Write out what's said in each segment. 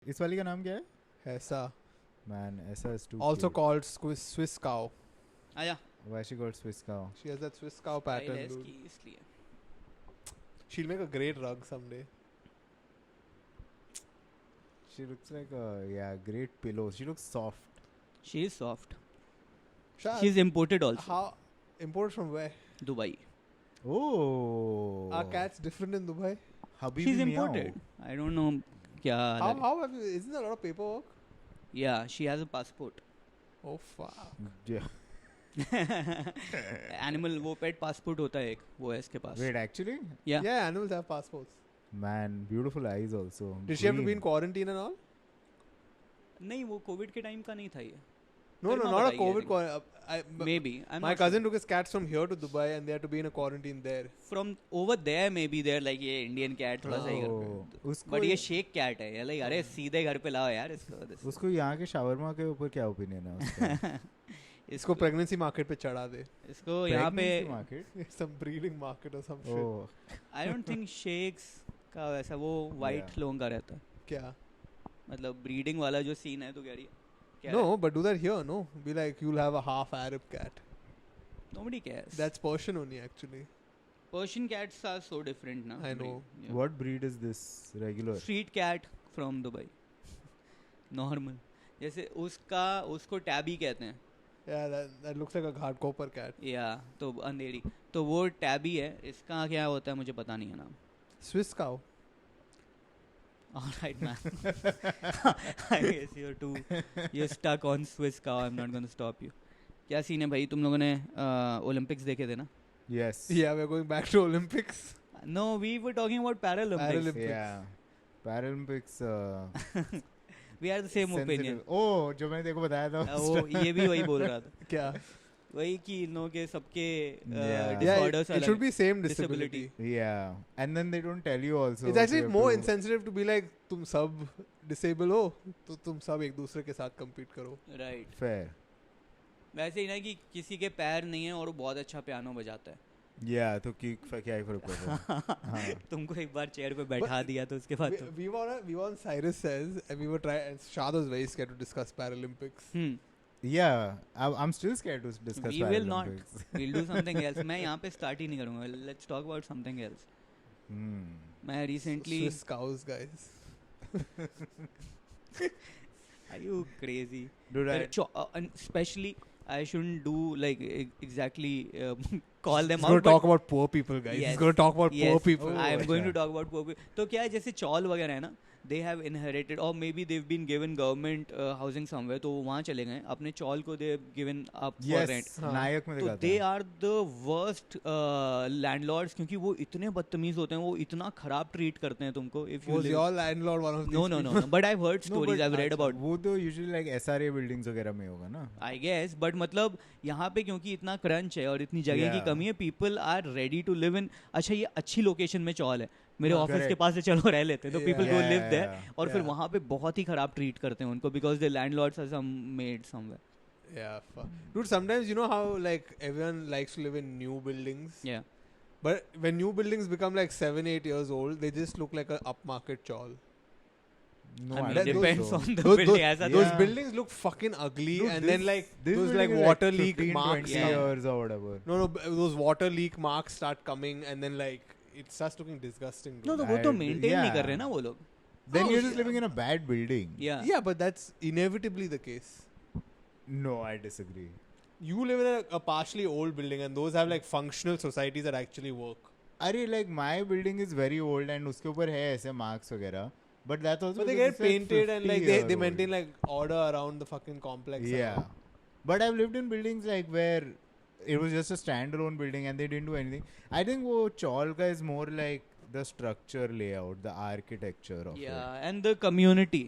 इस वाली का नाम क्या है? ऐसा. Man, ऐसा is too Also cute. called Swiss cow. आया Why she called Swiss cow? She has that Swiss cow pattern, style है dude. इसकी इसलिए. She'll make a great rug someday. She looks like a great pillow. She looks soft. She is soft. Shad, She is imported also. how imported from where? Dubai. Oh. Are cats different in Dubai? Habibi She's meow. imported. I don't know क्या. How have you? Isn't there a lot of paperwork? Yeah, she has a passport. Oh fuck. Yeah. Animal वो pet passport होता है एक, वो है इसके पास. Wait, actually? Yeah. Yeah, animals have passports. Man, beautiful eyes also. Did she have to be Green. in quarantine and all? नहीं वो Covid के टाइम का नहीं था ये. No, Karima not a बताएगी, COVID I quarantine. Maybe. I'm My not cousin took his cats from here to Dubai and they had to be in a quarantine there. sure. From over there maybe they're like ये Indian cat थोड़ा सा ही Oh. करके. उसको But ये shake cat है. ये like अरे सीधे घर पे लाओ यार इसको. उसको यहाँ के शावरमा के ऊपर क्या ओपिनियन है उसका? इसको pregnancy market पे चढ़ा दे. इसको यहाँ पे Pregnancy market? Some breeding market or some shit. Oh. I don't think shakes का वैसा वो white Yeah. लोगों का रहता है. क्या? मतलब ब्रीडिंग वाला जो सीन है तो कह रही है. क्या No, है? but do that here, no? Be like, you'll have a half Arab cat. Nobody cares. That's Persian only, actually. Persian cats are so different ना. I know. Yeah. What breed is this? Regular? Street cat from Dubai. Normal. जैसे उसको tabby कहते हैं. Yeah, that looks like a Ghatkopar cat. या तो अंधेरी तो वो tabby है. इसका क्या होता है मुझे पता नहीं है नाम. Swiss cow. All right, man. I guess you're stuck on Swiss cow. I'm not going to stop you. क्या सीन है भाई? तुम लोगों ने ओलंपिक्स देखे थे ना? Yes. Yeah, we're going back to Olympics. No, we were talking about Paralympics. Paralympics. Yeah. Paralympics. We are the same opinion. Oh, जो मैंने देखो बताया था. वो ये भी वही बोल रहा था. क्या? वही कि इन लोगों के सबके Yeah. disorders it should be same disability. Yeah. And then they don't tell you also. It's actually you have more to- insensitive to be like, तुम सब डिसेबल हो तो तुम सब एक दूसरे के साथ compete करो. राइट. Fair. वैसे ही ना कि किसी के पैर नहीं है और वो बहुत अच्छा पियानो बजाता है. Yeah, तो क्या ही फर्क पड़ता है? हाँ. तुमको एक बार चेयर पे बैठा दिया तो उसके बाद तो We were on Cyrus Says and we were trying, and Shad was very scared to discuss Paralympics. Yeah, I'm still scared to discuss We will not. Paralympics. We'll do something else. मैं यहाँ पे start ही नहीं करूँगा. Let's talk about something else. मैं recently. Swiss cows, guys. Are you crazy? Dude, And especially I shouldn't do like exactly call them He's out. going to talk about poor people, guys. Yes. He's going to talk about poor people. Oh, I am going to अच्छा. talk about poor people. तो क्या है जैसे चौल वगैरह है ना, they have inherited or maybe they've been given government housing somewhere, तो वो वहाँ चले गए अपने चौल को they have given up for yes, rent. नायक में तो दिखाता they है. are the worst landlords क्योंकि वो इतने बदतमीज होते हैं, वो इतना खराब treat करते हैं तुमको. If you Was your landlord one of these? no. But I've heard stories. I've read about. वो तो usually like SRA buildings वगैरह में होगा ना. I guess, but मतलब यहाँ पे क्योंकि इतना क्रंच है और इतनी जगह की कमी है, people are ready to live in. अच्छा ये अच्छी लोकेशन में चौल है, मेरे ऑफिस के पास से चलो रह लेते हैं, तो people go live there और फिर वहाँ पे बहुत ही खराब ट्रीट करते हैं उनको because the landlords are some made somewhere. Yeah, dude. Sometimes you know how like everyone likes to live in new buildings. Yeah. But when new buildings become like 7-8 years old, they just look like a upmarket chawl. No, I mean, don't it depends so. on the Those- building. ऐसा Those Yeah. buildings look fucking ugly, Dude, and then like this those like building is water leak 15, marks. 20 years or whatever. No, those water leak marks start coming, and then like it starts looking disgusting. No, dude. तो वो तो I- maintain yeah. नहीं कर रहे ना वो लोग. Then Oh, you're just yeah. living in a bad building. Yeah. Yeah, but that's inevitably the case. No, I disagree. You live in a partially old building, and those have like functional societies that actually work. अरे like my building is very old and उसके ऊपर है ऐसे marks वगैरह. But that's also But they because get it's, like, painted and 50 like year they old. maintain like order around the fucking complex. Yeah. But I've lived in buildings like where it was just a standalone building and they didn't do anything. I think wo chawl ka is more like the structure layout, the architecture of it. Yeah, and the community.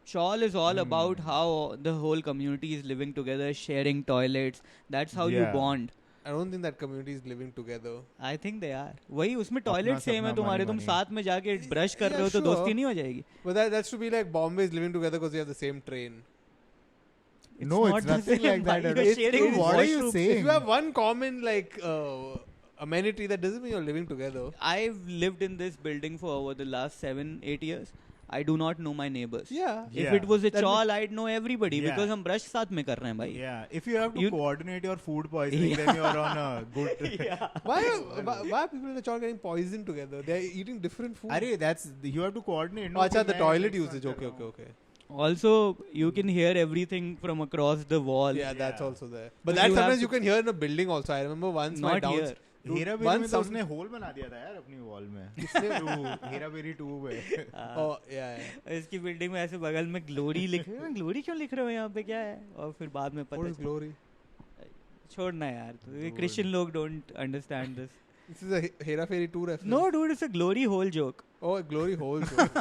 Shawl is all about how the whole community is living together, sharing toilets. That's how you Yeah. bond. I don't think that community is living together. I think they are. वही उसमें toilet same है सपना तुम्हारे, तुम money. साथ में जाके brush कर Yeah, रहे हो तो sure. दोस्ती नहीं हो जाएगी. But that's to be like Bombay is living together because they have the same train. No, not it's the nothing same, like that. buddy. at You're all. sharing Dude, what are you washrooms. saying? If you have one common like amenity, that doesn't mean you're living together. I've lived in this building for over the last 7-8 years. I do not know my neighbors. Yeah. If it was a chawl, I'd know everybody because हम brush साथ में कर रहे हैं भाई. Yeah, if you have to coordinate your food poisoning, then you're on a good. Why are people in the chawl getting poisoned together? They're eating different food. You have to coordinate. No, the toilet usage. Okay. Also, you can hear everything from across the wall. Yeah, that's also there. But that sometimes you can hear in a building also. I remember once my here. Hera Pheri में तो उसने whole बना दिया था यार अपनी wall में. Hera berry 2 में. Oh yeah. इसकी बिल्डिंग में ऐसे बगल में ग्लोरी लिख रहे हैं. ग्लोरी क्यों लिख रहे हो यहाँ पे, क्या है? और फिर बाद में पता चला. ग्लोरी. छोड़ना यार. क्रिश्चियन लोग don't understand this. This is a Hera Fairy 2 reference. No, dude, it's a glory hole joke. Oh, a glory hole joke.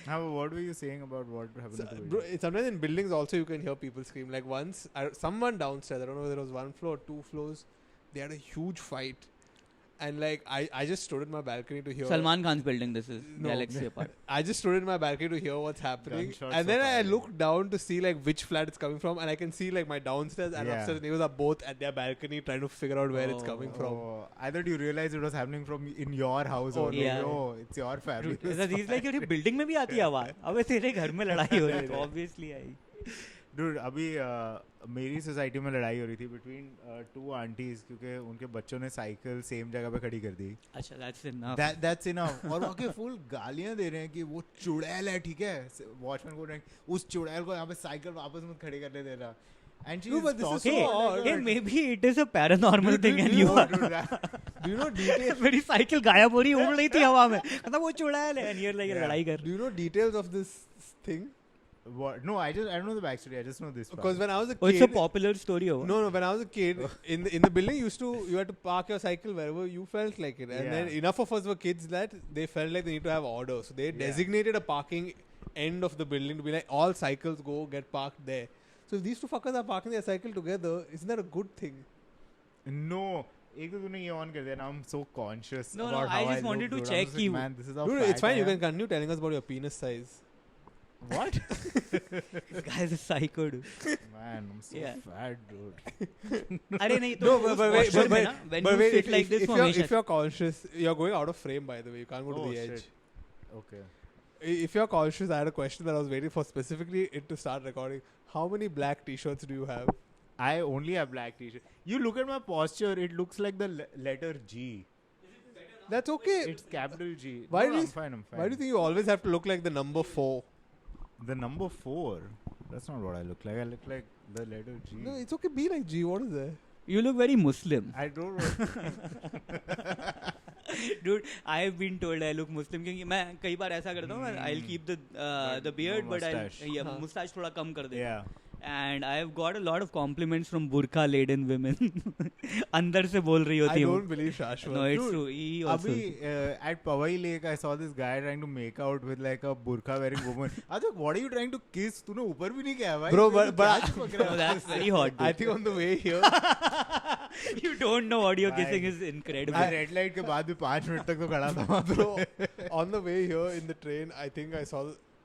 What were you saying about what happened to the bro, sometimes in buildings also you can hear people scream. Like once, someone downstairs, I don't know whether it was 1 floor or 2 floors, they had a huge fight. And like, I just stood in my balcony to hear... Salman Khan's building, this is. No. Galaxy apart. I just stood in my balcony to hear what's happening. And then I looked down to see like which flat it's coming from. And I can see like my downstairs and upstairs neighbors are both at their balcony trying to figure out where it's coming from. I thought you realized it was happening from in your house. It's your family. He's like, your building में भी आती है आवाज. अबे तेरे घर में लड़ाई हो रही है. Obviously आई. Dude, अभी मेरी सोसाइटी में लड़ाई हो रही थी between 2 आंटीज क्योंकि उनके बच्चों ने साइकिल सेम जगह पे खड़ी कर दी. अच्छा, that's enough. That's enough. और वहाँ के फुल गालियाँ दे रहे हैं कि वो चुड़ैल है, ठीक है? वॉचमैन को रहे उस चुड़ैल को यहाँ पे साइकिल वापस मत खड़ी करने देना. And she is talking. Hey, maybe it is a paranormal thing and you are. Do you know details? मेरी साइकिल गायब हो रही उड़ रही थी हवा में. मतलब वो चुड़ैल है and you're like लड़ाई कर. Do you know details of this thing? What? No, I don't know the backstory. I just know this. Because when I was a kid, it's a popular story. No, when I was a kid, in the building, you had to park your cycle wherever you felt like it, and then enough of us were kids that they felt like they need to have order, so they designated a parking end of the building to be like all cycles go get parked there. So if these two fuckers are parking their cycle together, isn't that a good thing? No. एक तो तूने ये on कर दिया. Now I'm so conscious. No, about how I just wanted to check you. Man, this is how dude, it's fine. You can continue telling us about your penis size. What? This guy is a psycho, dude. Man, I'm so fat, dude. अरे नहीं तो when you sit like this if you're conscious, you're going out of frame by the way. You can't go to the edge. Okay. If you're conscious, I had a question that I was waiting for specifically to start recording. How many black t-shirts do you have? I only have black t-shirts. You look at my posture, it looks like the letter G. That's okay. It's capital G. I'm fine. Why do you think you always have to look like the number 4? The number 4? That's not what I look like. I look like the letter G. No, it's okay. Be like G. What is that? You look very Muslim. I don't know. Dude, I've been told I look Muslim क्योंकि मैं कई बार ऐसा करता हूँ. I'll keep the beard, but I'll mustache थोड़ा कम कर देता. Yeah. And I've got a lot of compliments from burqa-laden women. अंदर से बोल रही होती I हूँ. don't believe Shashwat. No, it's true. He also. Abhi, at Powai Lake, I saw this guy trying to make out with like a burqa-wearing woman. I was like, what are you trying to kiss? तूने ऊपर भी नहीं किया भाई. Bro, but no, that's very hot. Dude. I think on the way here. You don't know audio kissing is incredible. I red light के बाद भी 5 minute तक तो खड़ा था. Bro, on the way here in the train, I think I saw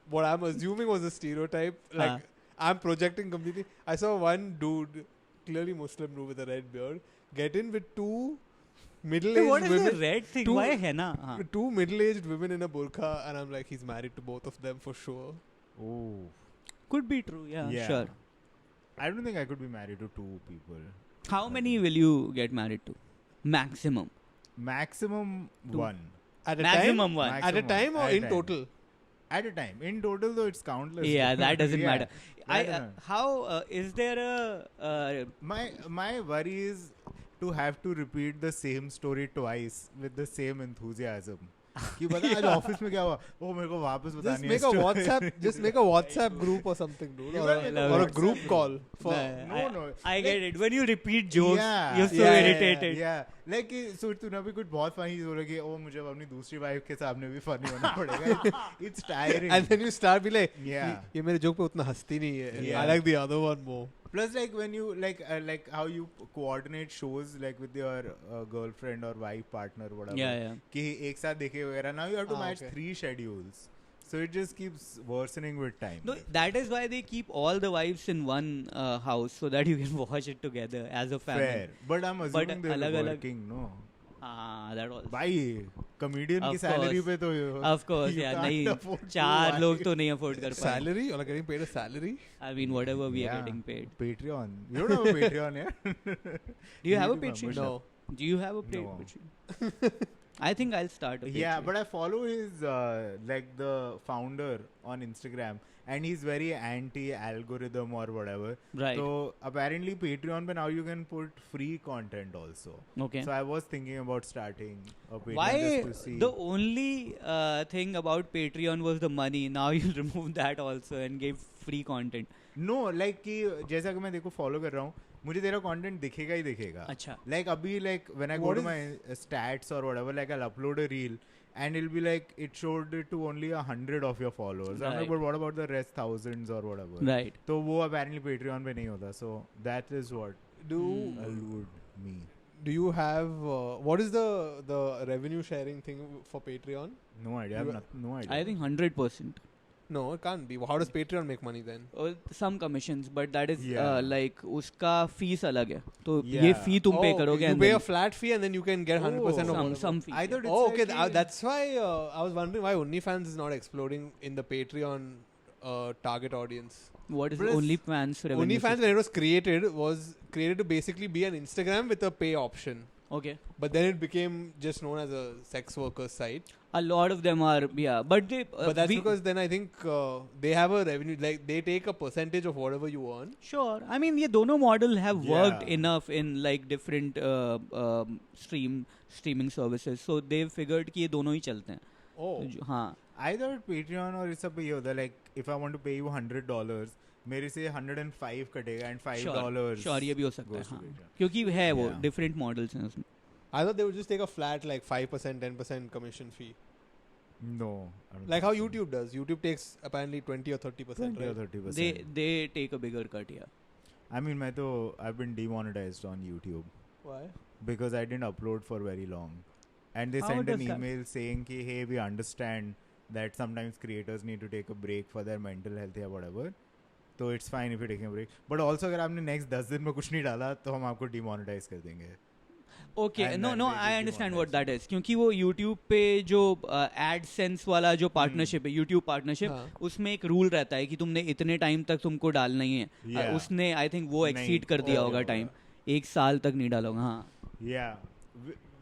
what I'm assuming was a stereotype. Like. I'm projecting completely. I saw one dude, clearly Muslim dude with a red beard, get in with 2 middle-aged what is women. The red thing? Why henna? 2 middle-aged women in a burqa, and I'm like, he's married to both of them for sure. Oh. Could be true, yeah, sure. I don't think I could be married to 2 people. How many will you get married to? Maximum 2. 1. At a maximum time? 1. At a time or in total? At a time. In total, though, it's countless. Yeah, that doesn't matter. How is there a... My worry is to have to repeat the same story twice with the same enthusiasm. कि बता आज office में क्या हुआ वो मेरे को वापस बतानी है. Just make a WhatsApp group or something, dude, or a group call. No. I get it. When you repeat jokes, you're so irritated. Yeah. Like so तूने अभी कुछ बहुत funny चीज बोला कि ओ मुझे अपनी दूसरी वाइफ के सामने भी funny होना पड़ेगा. It's tiring. And then you start be like, ये मेरे joke पे उतना हंसती नहीं है. I like the other one more. Plus, like when you like how you coordinate shows like with your girlfriend or wife partner whatever. Yeah. कि एक साथ देखे वगैरह. Now you have to match 3 schedules. So it just keeps worsening with time. No, that is why they keep all the wives in one house so that you can watch it together as a family. Fair. But I'm assuming they're working, no? हाँ, that was. भाई comedian की Of salary course. पे तो Of course, you yeah, can't नहीं, afford to 4 buy. लोग तो नहीं afford कर पाए. Salary? You're getting paid a salary? I mean, whatever we are Yeah. getting paid. Patreon. You don't have a Patreon, yeah? Do you have a YouTube Patreon? No. Do you have a paid No. Patreon? I think I'll start a Patreon. Yeah, but I follow his like the founder on Instagram, and he's very anti-algorithm or whatever. Right. So apparently Patreon, but now you can put free content also. Okay. So I was thinking about starting a Patreon Why just to see. the only thing about Patreon was the money. Now you'll remove that also and give free content. No, like कि जैसा कि मैं देखो follow कर रहा हूँ, मुझे तेरा content दिखेगा ही दिखेगा. अच्छा. Like अभी like when I go What to my stats or whatever, like I'll upload a reel and it'll be like it showed it to only 100 of your followers. I'm like, Right. but what about the rest thousands or whatever? Right. तो वो apparently Patreon पे नहीं होता. So that is what allured me. Do you have what is the revenue sharing thing for Patreon? No idea. I have no idea. I think 100%. No, it can't be. How does Patreon make money then? Some commissions, but that is Yeah. like उसका fees अलग है. तो Yeah. ये fee तुम pay Oh, करोगे you and pay then a flat fee and then you can get 100% of some whatever. fee. I thought it's Oh, okay. like कि- That's why I was wondering why OnlyFans is not exploding in the Patreon target audience. What is Plus, OnlyFans revenue? OnlyFans, when it was created to basically be an Instagram with a pay option. Okay. But then it became just known as a sex worker site. A lot of them are, yeah. But they. But that's because then I think they have a revenue, like they take a percentage of whatever you earn. Sure. I mean, ये दोनों model have worked Yeah. enough in like different streaming services. So they've figured कि ये दोनों ही चलते हैं. Oh. हाँ. I thought Patreon और इस सब पे ये होता है like if I want to pay you $100 मेरे से 105 कटेगा and $5 Sure, ये भी हो सकता है. goes to हाँ. Patreon. क्योंकि है वो Yeah. different models हैं उसमें. I thought they would just take a flat like 5%, 10% commission fee. No. I don't Like think how so. YouTube does. YouTube takes apparently 20 or 30%, 20 or right? 30%. They take a bigger cut, yeah. I mean मैं तो I've been demonetized on YouTube Why? because I didn't upload for very long and they How sent an does that- email saying कि hey we understand that sometimes creators need to take a break for their mental health या whatever तो it's fine if you're taking a break but also अगर आपने next 10 दिन में कुछ नहीं डाला तो हम आपको demonetize कर देंगे. Okay, And no, then no, they I give you understand one what that license. is. क्योंकि वो YouTube पे जो AdSense वाला जो partnership है, YouTube partnership, हाँ. उसमें एक rule रहता है कि तुमने इतने time तक तुमको डालना ही है. Yeah. उसने I think वो नहीं, exceed कर दिया और होगा होगा. time. 1 साल तक नहीं डाला होगा. हाँ. Yeah.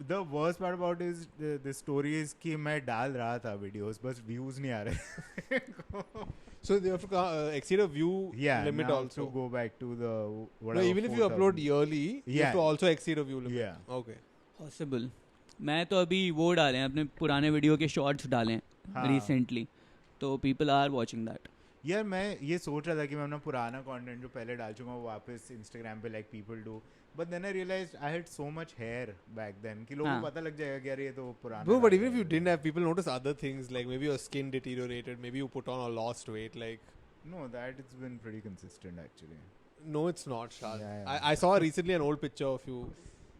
The worst part about is the story is कि मैं डाल रहा था videos बस views नहीं आ रहे. So they have to exceed a view Yeah, limit now also. to go back to the No, whatever. even if you 4,000. upload yearly, you Yeah. have to also exceed a view limit. Yeah. Okay. Possible. मैं तो अभी वो डाले हैं अपने पुराने video के shorts डाले हैं हाँ. रिसेंटली तो पीपल आर वाचिंग दैट. यार मैं ये सोच रहा था कि मैं अपना पुराना कंटेंट जो पहले डाल चुका हूँ वापस इंस्टाग्राम पे like people do but then I realized I had so much hair back then कि लोगों हाँ. को पता लग जाएगा कि यार ये तो पुराना Bro, but डाल even if रहा you है. didn't have, people notice other things like maybe your skin deteriorated, maybe you put on or lost weight. Like, No, that it's been pretty consistent actually. no, it's not, Shaad. Yeah, yeah. I saw recently an old picture of you.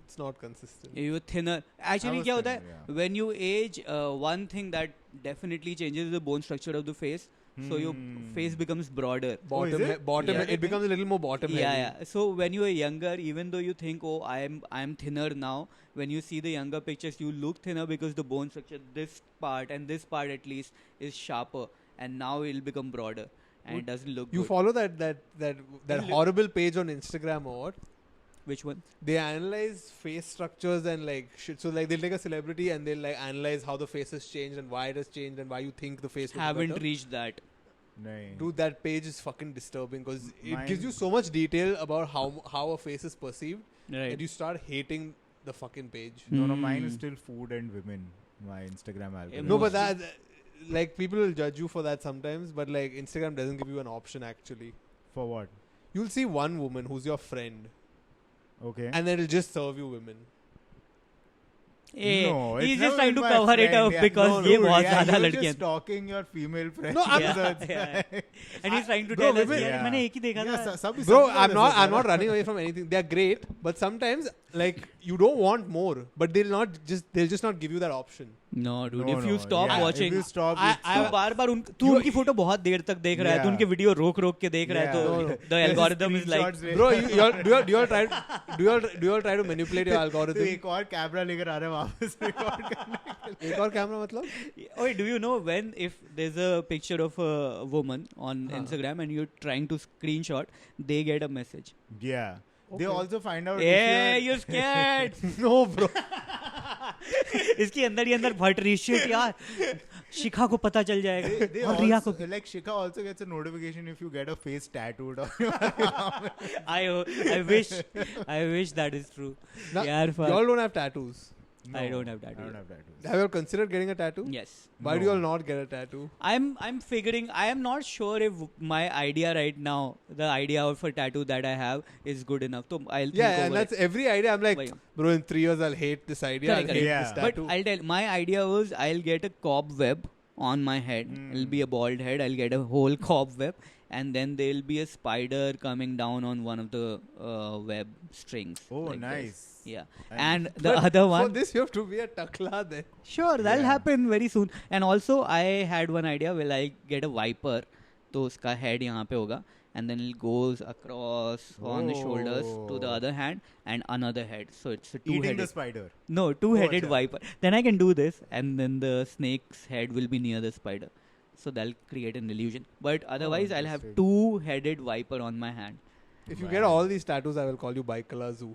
It's not consistent. You thinner. Actually was क्या होता thinner, है when you age one thing that definitely changes the bone structure of the face so your face becomes broader. Bottom, is it? bottom. Yeah. It becomes a little more bottom Yeah, heavy. yeah. So when you are younger, even though you think, oh, I'm thinner now, when you see the younger pictures, you look thinner because the bone structure, this part and this part at least, is sharper, and now it'll become broader, and it doesn't look You good. follow that horrible page on Instagram or what? Which one? They analyze face structures and like shit. So like they'll take a celebrity and they'll like analyze how the face has changed and why it has changed and why you think the face. would be Haven't better. reached that. नहीं. Dude, that page is fucking disturbing because it Mine- gives you so much detail about how a face is perceived Right. that you start hating the fucking page. No, mine is still food and women. My Instagram algorithm. No, but that like people will judge you for that sometimes, but like Instagram doesn't give you an option actually. For what? You'll see one woman who's your friend, Okay. and then it'll just serve you women. Hey, No, it's he's never just trying been to my cover it friend, up yeah. because No, ये dude, बहुत yeah, ज़्यादा you're लड़कियां just stalking your female friends. No, I'm Yeah, not. yeah. And he's trying to Bro, tell us, women- यार Yeah. मैंने एक ही देखा Yeah, था. सब Bro, सब I'm लोग not ऐसा running away from anything. They're great, but sometimes like you don't want more, but they'll just not give you that option. No, dude. No, if you no, stop yeah, watching, if you stop, तू बार-बार तू उनकी photo बहुत देर तक देख रहा है, तू उनके वीडियो रोक के देख रहा है, तो the algorithm is like, bro, do you all try to manipulate your algorithm? तो एक और कैमरा लेकर आ रहा है वापस रिकॉर्ड करने के लिए. एक और कैमरा मतलब? Wait, do you know when if there's a picture of a woman on Instagram and you're trying to screenshot, they get a message. Yeah. They Okay. also find out. Hey, you're scared. No, bro. इसके अंदर ही अंदर फट रही shit यार. शिखा को पता चल जाएगा. They और रिया को. also, like Shikha also gets a notification if you get a face tattooed on your arm. I wish that is true. Now, यार fuck. y'all don't have tattoos. No, I don't have tattoos. I don't have tattoos. Have you all considered getting a tattoo? Yes. Why do you all not get a tattoo? I'm figuring. I am not sure if my idea right now, the idea of a tattoo that I have, is good enough. So I'll think Yeah, and over that's every idea. I'm like, Why? bro, in 3 years I'll hate this idea. Correct, I'll hate correct. this Yeah. tattoo. But I'll tell. My idea was I'll get a cobweb on my head. It'll be a bald head. I'll get a whole cobweb, and then there'll be a spider coming down on one of the web strings. Oh, like nice. this. Yeah. And- And the But other for one. this, you have to be a takla then. Sure, that'll Yeah. happen very soon. And also, I had one idea. Will I get a viper? तो उसका head यहाँ पे होगा, and then it goes across on the shoulders to the Oh. other hand and another head. So it's a Eating the two-headed. spider. No, two-headed acha. viper. Then I can do this, and then the snake's head will be near the spider. So that'll create an illusion. But otherwise, I'll have interesting. two-headed viper on my hand. If you get all these tattoos, I will call you Baikala Zoo.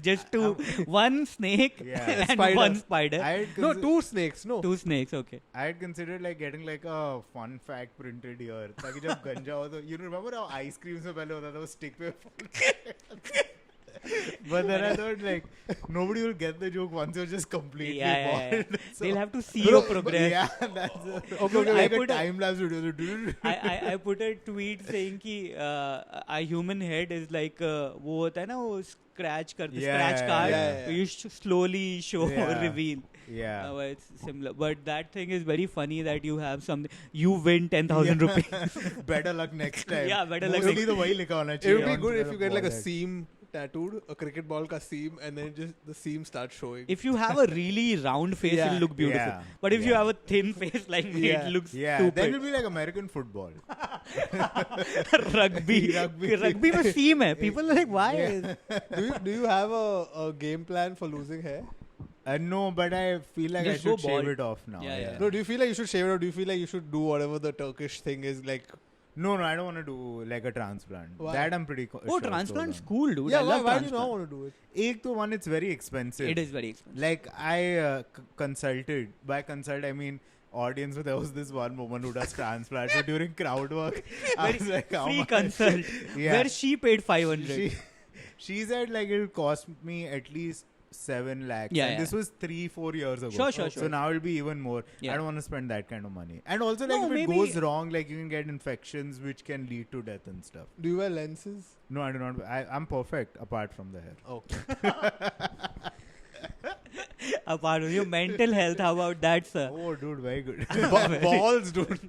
Just two, one snake Yeah. and Spider. one spider. I had No, consi- 2 snakes. No. Two snakes, okay. I had considered like getting like a fun fact printed here. ताकि जब गंजा हो तो you remember how ice cream से पहले होता था वो stick पे. But then I thought like nobody will get the joke once you're just completely Yeah. bald. So- They'll have to see your progress. Yeah, that's Okay, like I a put a- time lapse video. I put a tweet saying कि a human head is like वो होता है ना वो scratch करते Yeah, scratch card. yeah. You slowly show Yeah. reveal. Yeah. It's similar, but that thing is very funny that you have something. You win 10,000 rupees. Better luck next time. Yeah, better luck Mostly next- तो वही लिखा होना It चाहिए. would be on good the if you get like a bald head. seam tattooed, a cricket ball ka seam, and then just the seam starts showing. If you have a really round face, Yeah. it'll look beautiful. Yeah. But if you Yeah. have a thin face like me, Yeah. it looks Yeah, then stupid. it'll be like American football. Rugby. Rugby. Rugby में seam है. People are like, why? Do you have a game plan for losing hair? No, but I feel like Just I go should shave bald. it off now. Yeah, yeah. No, do you feel like you should shave it, or do you feel like you should do whatever the Turkish thing is like? No, I don't want to do like a transplant. Why? That I'm pretty Oh, sure transplant's sold cool, dude. Yeah, I why love do you not transplant. want to do it? on. Ek to one, it's very expensive. It is very expensive. Like I consulted. By consult, I mean audience. There was this one woman who does transplants. So during crowd work, I was like, how Free much? consult. Yeah. Where she paid 500. She said like it'll cost me at least 7 lakhs. Yeah, and yeah. this was 3-4 years ago. Sure. So now it'll be even more. Yeah. I don't want to spend that kind of money. And also like No, if it maybe- goes wrong, like you can get infections which can lead to death and stuff. Do you wear lenses? No, I do not. I'm perfect apart from the hair. Okay. Apart from your mental health, how about that, sir? Oh, dude, very good. Balls, dude.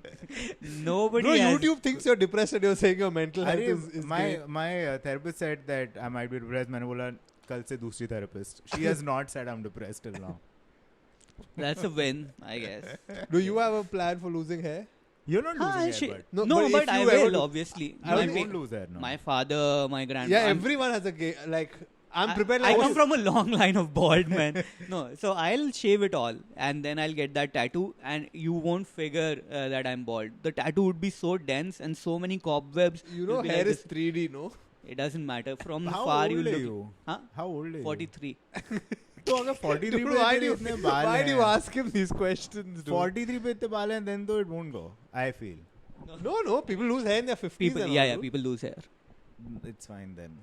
Nobody Bro, has... YouTube thinks you're depressed and you're saying your mental health Arey, is my great. therapist said that I might be depressed. मैंने बोला कल से दूसरी therapist. She has not said I'm depressed till now. That's a win, I guess. Do you have a plan for losing hair? You're not losing hair, she- but No, no, but but if I you ever will, do- obviously. I My won't pa- lose hair now. My father, my grandpa. Yeah, I'm- everyone has like. I'm prepared. I Like, come from a long line of bald men. No, so I'll shave it all and then I'll get that tattoo and you won't figure that I'm bald. The tattoo would be so dense and so many cobwebs. you It'll know, be hair like is this. 3D, no? It doesn't matter. From How far old you are look. you? Huh? How old are you? 43. तो अगर 43 Dude, पे why तेरे do you, इतने बाल why do you हैं, ask him these questions, dude? 43 पे इतने बाल हैं, then though it won't go. I feel. No, people lose hair in their 50s. People, and yeah, all, yeah, dude. people lose hair. It's fine then.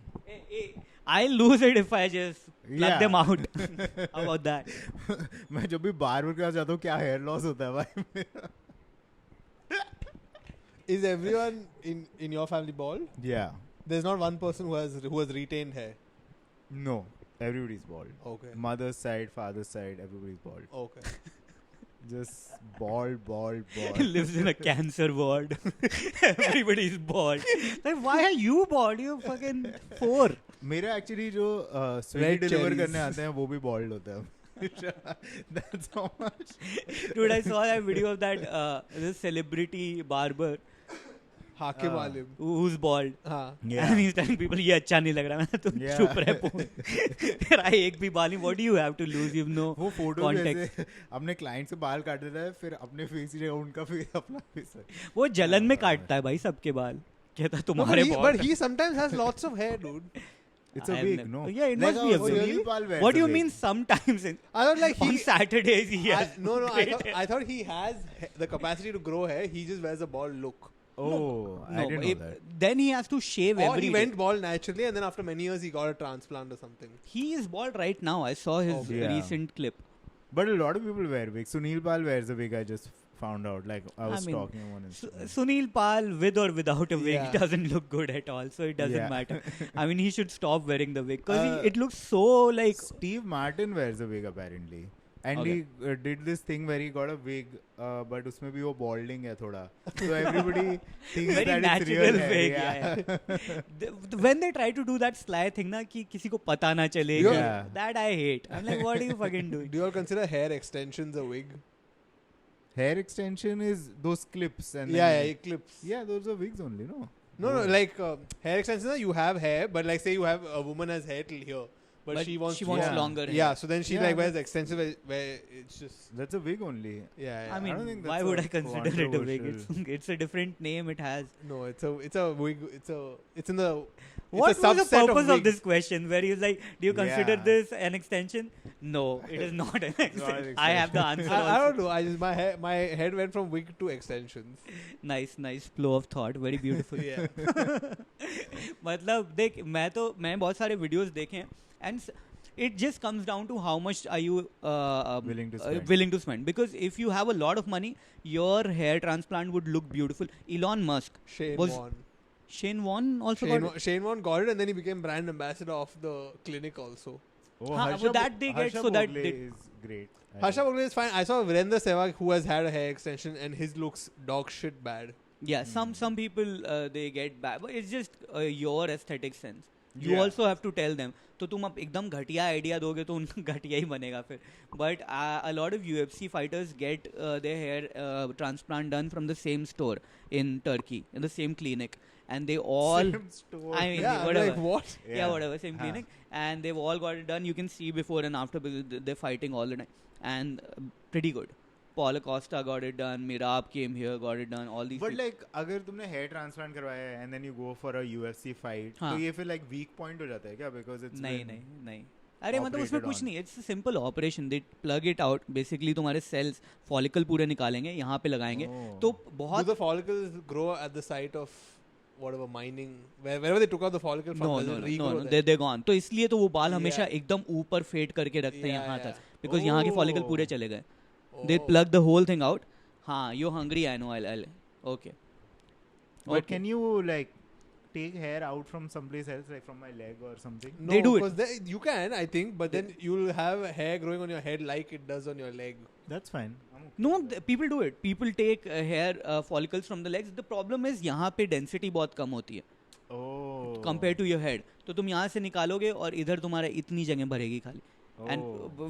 I'll lose it if I just plug Yeah. them out. How about that? मैं जब भी barber के पास जाता हूँ क्या hair loss होता है भाई मेरा. Is everyone in your family bald? Yeah. There's not one person who has retained hair. No. Everybody's bald. Okay. Mother's side, father's side, everybody's bald. Okay. Just bald. He lives in a cancer ward. Everybody's bald. Like, why are you bald? You're fucking 4. मेरा actually जो Swiggy deliver करने आते हैं वो भी bold होता है. That's how much. Dude, I saw that video of that this celebrity barber Hakim Alim. who's bald. हाँ. Yeah. And he's telling people ये अच्छा नहीं लग रहा है तुम चुप रहे. तेरा एक भी बाल नहीं. What do you have to lose? You know वो फोटो context. जैसे अपने क्लाइंट से बाल काट देता है फिर अपने फेस ही उनका फेस अपना फेस. वो जलन में काटता है भाई सबके बाल. कहता तुम्हारे No, बाल. but he sometimes has lots of hair, dude. It's a wig, no? Yeah, it must be a wig. What do you mean sometimes? I don't like On Saturdays he has. No, I thought he has the capacity to grow hair. He just wears a bald look. Oh, I didn't know that. Then he has to shave Or every he day. went bald naturally, and then after many years he got a transplant or something. He is bald right now. I saw his Yeah. recent clip. But a lot of people wear wigs. Sunil Pal wears a wig. I just found out. Like I was mean, talking on Instagram. Sunil Pal with or without a wig Yeah. doesn't look good at all. So it doesn't Yeah. matter. I mean, he should stop wearing the wig because it looks so like. Steve Martin wears a wig apparently. And Okay. he did this thing where he got a wig, but उसमें भी वो balding है थोड़ा. So everybody thinks Very that it's natural real hair. wig. Yeah. When they try to do that sly thing ना कि किसी को पता ना चले. Yeah. That I hate. I'm like, what are you fucking doing? Do you all consider hair extensions a wig? Hair extension is those clips and Yeah, then clips. yeah, those are wigs only, no? No, like hair extensions. You have hair, but like say you have a woman has hair till here, but she wants Yeah. longer hair. Yeah, so then she Yeah, like wears extensive where it's just That's a wig only. yeah. I mean, don't think why that's would a I consider it a wig? controversial- It's a different name it has. no, it's a wig. It's in the. It's What a was the subset purpose of wig. this question? Where he was like, "Do you consider Yeah. this an extension?" No, it is not an extension. I have the answer. I also. don't know. I just my head went from wig to extensions. Nice flow of thought. Very beautiful. Yeah. मतलब देख मैं बहुत सारे videos देखे हैं and it just comes down to how much are you willing to spend. Because if you have a lot of money, your hair transplant would look beautiful. Elon Musk Shane Warne also got it? Shane Warne got it, and then he became brand ambassador of the clinic also. Oh, well, that they get, Harsha so that Bhogle they, is great. Harsha Bhogle is fine. I saw Virendra Sehwag who has had a hair extension, and his looks dog shit bad. yeah, some people they get bad, but it's just your aesthetic sense. You Yeah. also have to tell them. तो तुम अब एकदम घटिया idea दोगे तो उनका घटिया ही बनेगा फिर. But a lot of UFC fighters get their hair transplant done from the same store in Turkey, in the same clinic, and they all. Same store. I mean, Yeah, whatever. like what? Yeah, whatever, same clinic, and they've all got it done. You can see before and after because they're fighting all the time, and pretty good. Paul Acosta got it done. Mirab came here, got it done. All these. But like अगर तुमने hair transplant करवाया है and then you go for a UFC fight, हाँ. तो ये फिर like weak point हो जाता है क्या? Because it's नहीं. अरे मतलब उसमें operated कुछ on. नहीं. It's a simple operation. They plug it out. Basically तुम्हारे cells follicle पूरे निकालेंगे, यहाँ पे लगाएंगे. Oh. तो Do बहुत. the follicles grow at the site of whatever mining, wherever they took out the follicle from? No, does it regrow there? they're gone. तो इसलिए तो वो बाल हमेशा Yeah. एकदम ऊपर फेड करके रखते हैं Yeah, यहाँ yeah. तक. Because यहाँ की follicle Oh. पूरे चले गए. They Oh. plug the whole thing out. हाँ, you're hungry. I know. I'll. Okay. But can you like take hair out from someplace else, like from my leg or something? No, They do it. because you can, I think, but then you'll have hair growing on your head like it does on your leg. That's fine. No, people do it. People take hair follicles from the legs. The problem is यहाँ पे density बहुत कम होती है. Oh. Compared to your head. तो तुम यहाँ से निकालोगे और इधर तुम्हारा इतनी जगह भरेगी खाली. And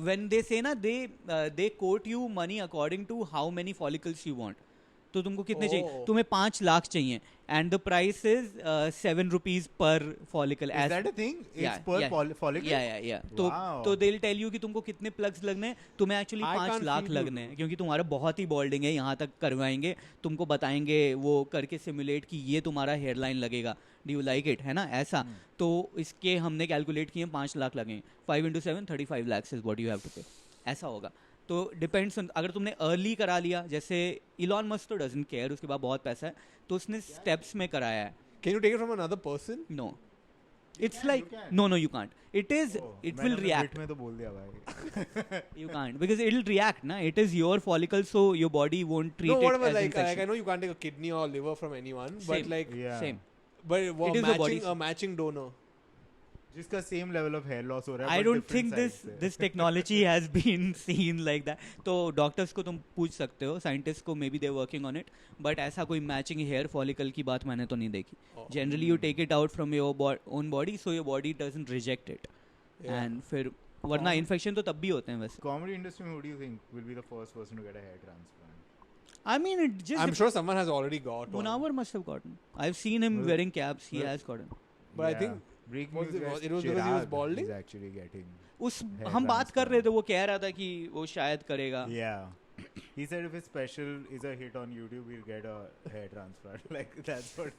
when they say ना, they quote you money according to how many follicles you want. तो तुमको कितने चाहिए? तुम्हें 5 लाख चाहिए. And the price is 7 rupees per follicle. Is that a thing? It's per follicle? Yeah. Wow. तो they'll tell you कि तुमको कितने plugs लगने हैं. तुम्हें actually I 5 can't lakh feel लगने हैं क्योंकि तुम्हारा बहुत ही balding है. यहाँ तक करवाएंगे, तुमको बताएंगे वो करके simulate कि ये तुम्हारा hairline लगेगा. Do you like it? है ना ऐसा. तो इसके हमने calculate किए 5 लाख लगेंगे. 5 into 7, 35 lakhs is what you have to pay. ऐसा होगा. तो डिपेंड्स ऑन. अगर तुमने अर्ली करा लिया, जैसे इलॉन मस्क तो डजंट केयर, उसके बाद बहुत पैसा है तो उसने स्टेप्स में कराया है. Can you take it from another person? No, it's like no you can't. It is it will react. में तो बोल दिया भाई. You can't because it will react ना. It is your follicle, so your body won't treat No, it whatever. As Like I infection. know you can't take a kidney or liver from anyone, but like, Yeah. Same. but It is the body's- a matching donor. जिसका same level of hair loss हो रहा है. I but don't different think size से. this technology has been seen like that. तो doctors को तुम पूछ सकते हो, साइंटिस्ट को maybe they're working on it, but ऐसा कोई मैचिंग हेयर फॉलिकल की बात मैंने तो नहीं देखी. Generally you take it out from your own body, so your body doesn't reject it. And फिर वरना इन्फेक्शन तो तब भी होते हैं वैसे. Comedy industry, who do you think will be the first person to get a hair transplant? I mean, it just. I'm sure someone has already got one. Munawar must have gotten. I've seen him wearing caps. He has gotten. But I think break was news it guys, was because he was Chirag balding? is actually getting उस hair हम बात कर रहे थे, transplant. वो कह रहा था कि वो शायद करेगा. Yeah. He said if his special is a hit on YouTube, he'll get a hair transplant. Like that's what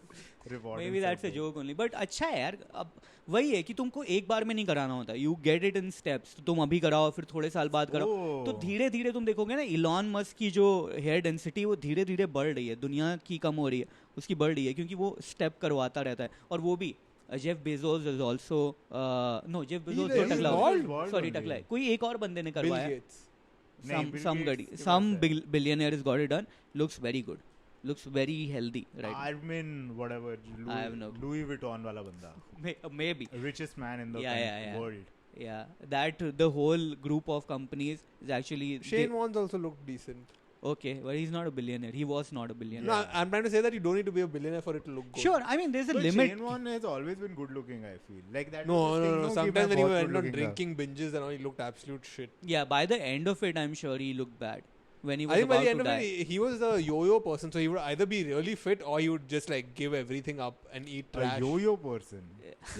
rewarding. Maybe that's a joke only. But अच्छा है यार, अब वही है कि तुमको एक बार में नहीं कराना होता. You get it in steps. तो तुम अभी कराओ, फिर थोड़े साल बाद कराओ. तो धीरे धीरे तुम देखोगे ना, इलॉन मस्क की जो हेयर डेंसिटी वो धीरे धीरे बढ़ रही है. दुनिया की कम हो रही है, उसकी बढ़ रही है क्योंकि वो स्टेप करवाता रहता है. और वो भी Jeff Bezos is also no, Jeff Bezos तो टकला, सॉरी टकला है. कोई एक और बंदे ने करवाया. Bill Gates. Some billionaire has got it done. Looks very good. Looks very healthy, right? Armin, whatever. I have no. Louis Vuitton wala banda. Maybe. Richest man in the world. Yeah, that the whole group of companies is actually. Shane Warne's also looked decent. Okay, but he's not a billionaire. He was not a billionaire. No, I'm trying to say that you don't need to be a billionaire for it to look good. Sure, I mean there's a But limit. Shane Warne has always been good looking, I feel. Like that. No. Keep Sometimes my when he बहुत went good on looking drinking binges and all, he looked absolute shit. Yeah, by the end of it, I'm sure he looked bad when he I was think by about the end to of die. it, he was the yo-yo person, so he would either be really fit or he would just like give everything up and eat trash. A yo-yo person.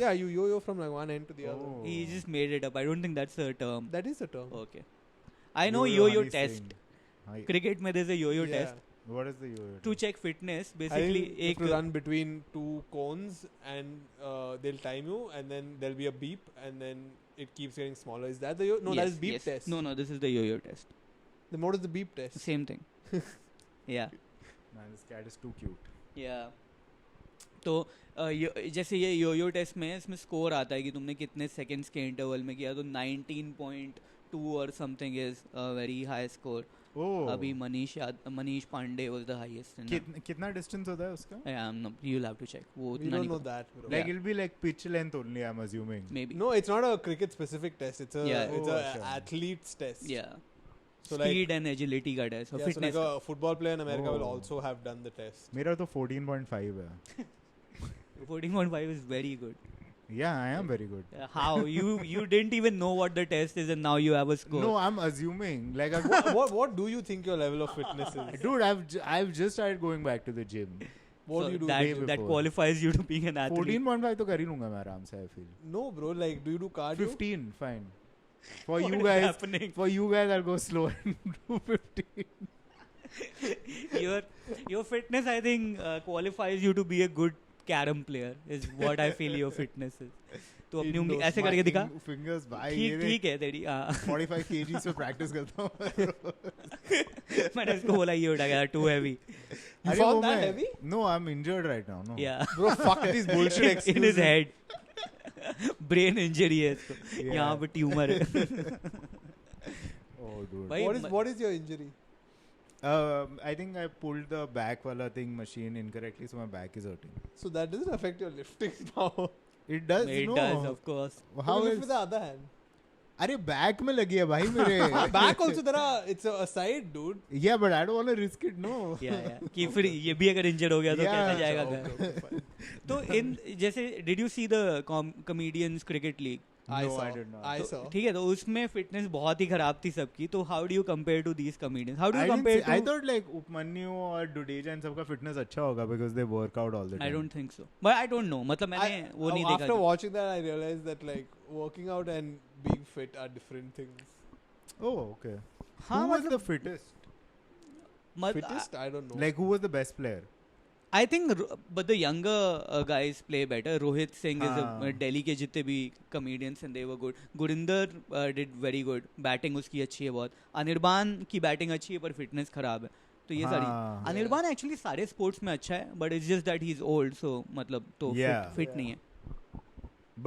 Yeah, you yo-yo from like one end to the Oh. other. He just made it up. I don't think that's a term. That is a term. Okay. I know Yo-yo yo-yo honey test. sting. Cricket में there's a yo-yo Yeah. test What is the yo-yo? to check fitness. I Basically, think you have to run between two cones and they'll time you, and then there'll be a beep, and then it keeps getting smaller. Is that the yo? No, yes, that is beep yes. test. No, this is the yo-yo test. Then what is the beep test? Same thing. Yeah. Man, this cat is too cute. Yeah. तो जैसे ये yo-yo test में इसमें score आता है कि तुमने कितने सेकंड्स के इंटरवल में किया. तो 19.2 और something is a very high score. अभी Manish Pandey was the highest. कितना डिस्टेंस होता है उसका? You'll have to check. वो We don't know that, bro. Like it'll be like pitch length only, I'm assuming. Maybe. No, it's not a cricket specific test. It's a sure. athlete's test. Yeah. So Speed like, and agility का test. yeah, Fitness. so like a football player in America will Oh. also have done the test. मेरा तो 14.5 है. 14.5 is very good. Yeah, I am very good. How you didn't even know what the test is and now you have a score. No, I'm assuming. Like, what do you think your level of fitness is? dude, I've just started going back to the gym. What So do you do? that before. qualifies you to being an athlete. 14.5 तो कर ही लूँगा मैं आराम से, I feel. No, bro. Like, do you do cardio? 15, fine. For What you is guys, happening? for you guys, I'll go slow and do 15. your fitness, I think, qualifies you to be a good carom player. Is what I feel your fitness is. तो अपनी उंगली ऐसे करके दिखा. Fingers, भाई. ठीक है तेरी. 45 kg से practice करता हूँ. मैंने उसको बोला ये उठा गया, too heavy. You found that heavy? No, I'm injured right now. No. Yeah. Bro, fuck these bullshit excuses. In his head. Brain injury है इसको. Yeah. यहाँ पे ट्यूमर है. Oh, dude. भाई, What is your injury? I think I pulled the back wala thing machine incorrectly, so my back is hurting. So that doesn't affect your lifting power. It does. It no. does, of course. How you lift else? with the other hand. अरे back में लगी है भाई मेरे. Back also there are. It's a side, dude. Yeah, but I don't want to risk it. No. Yeah. कि फिर ये भी अगर इंजर्ड हो गया तो Yeah. कैसे जाएगा Okay, घर. okay, fine. तो इन जैसे did you see the comedians cricket league? I No, saw. I did not. I तो saw. ठीक है, तो उसमें फिटनेस बहुत ही खराब थी सबकी. तो how do you compare to these comedians? How do you I didn't compare see- I to? thought like Upmanyu और Dudeja and सबका fitness अच्छा होगा because they work out all the time. I don't think so. But I don't know. मतलब मैंने वो नहीं After देखा. watching that, I realized that like working out and being fit are different things. Oh, okay. हाँ, Who was मतलब the fittest? Fittest? I don't know. Like who was the best player? I think, but the younger guys play better. Rohit Singh is हाँ. Delhi के जितने भी comedians and they were good. Gurinder did very good. Batting उसकी अच्छी है बहुत. Anirban की batting अच्छी है पर fitness खराब है. तो ये सारी. हाँ. Anirban actually सारे sports में अच्छा है, but it's just that he's old, so मतलब तो Yeah. fit नहीं है.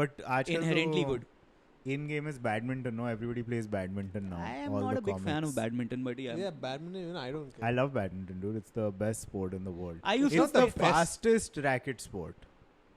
But आजकल Inherently तो good. in game is badminton. No, everybody plays badminton now. I am all not the a big fan comics. of badminton, but yeah. Yeah, badminton. Even I don't care. I love badminton, dude. It's the best sport in the world. I used It's to the the best. fastest racket sport.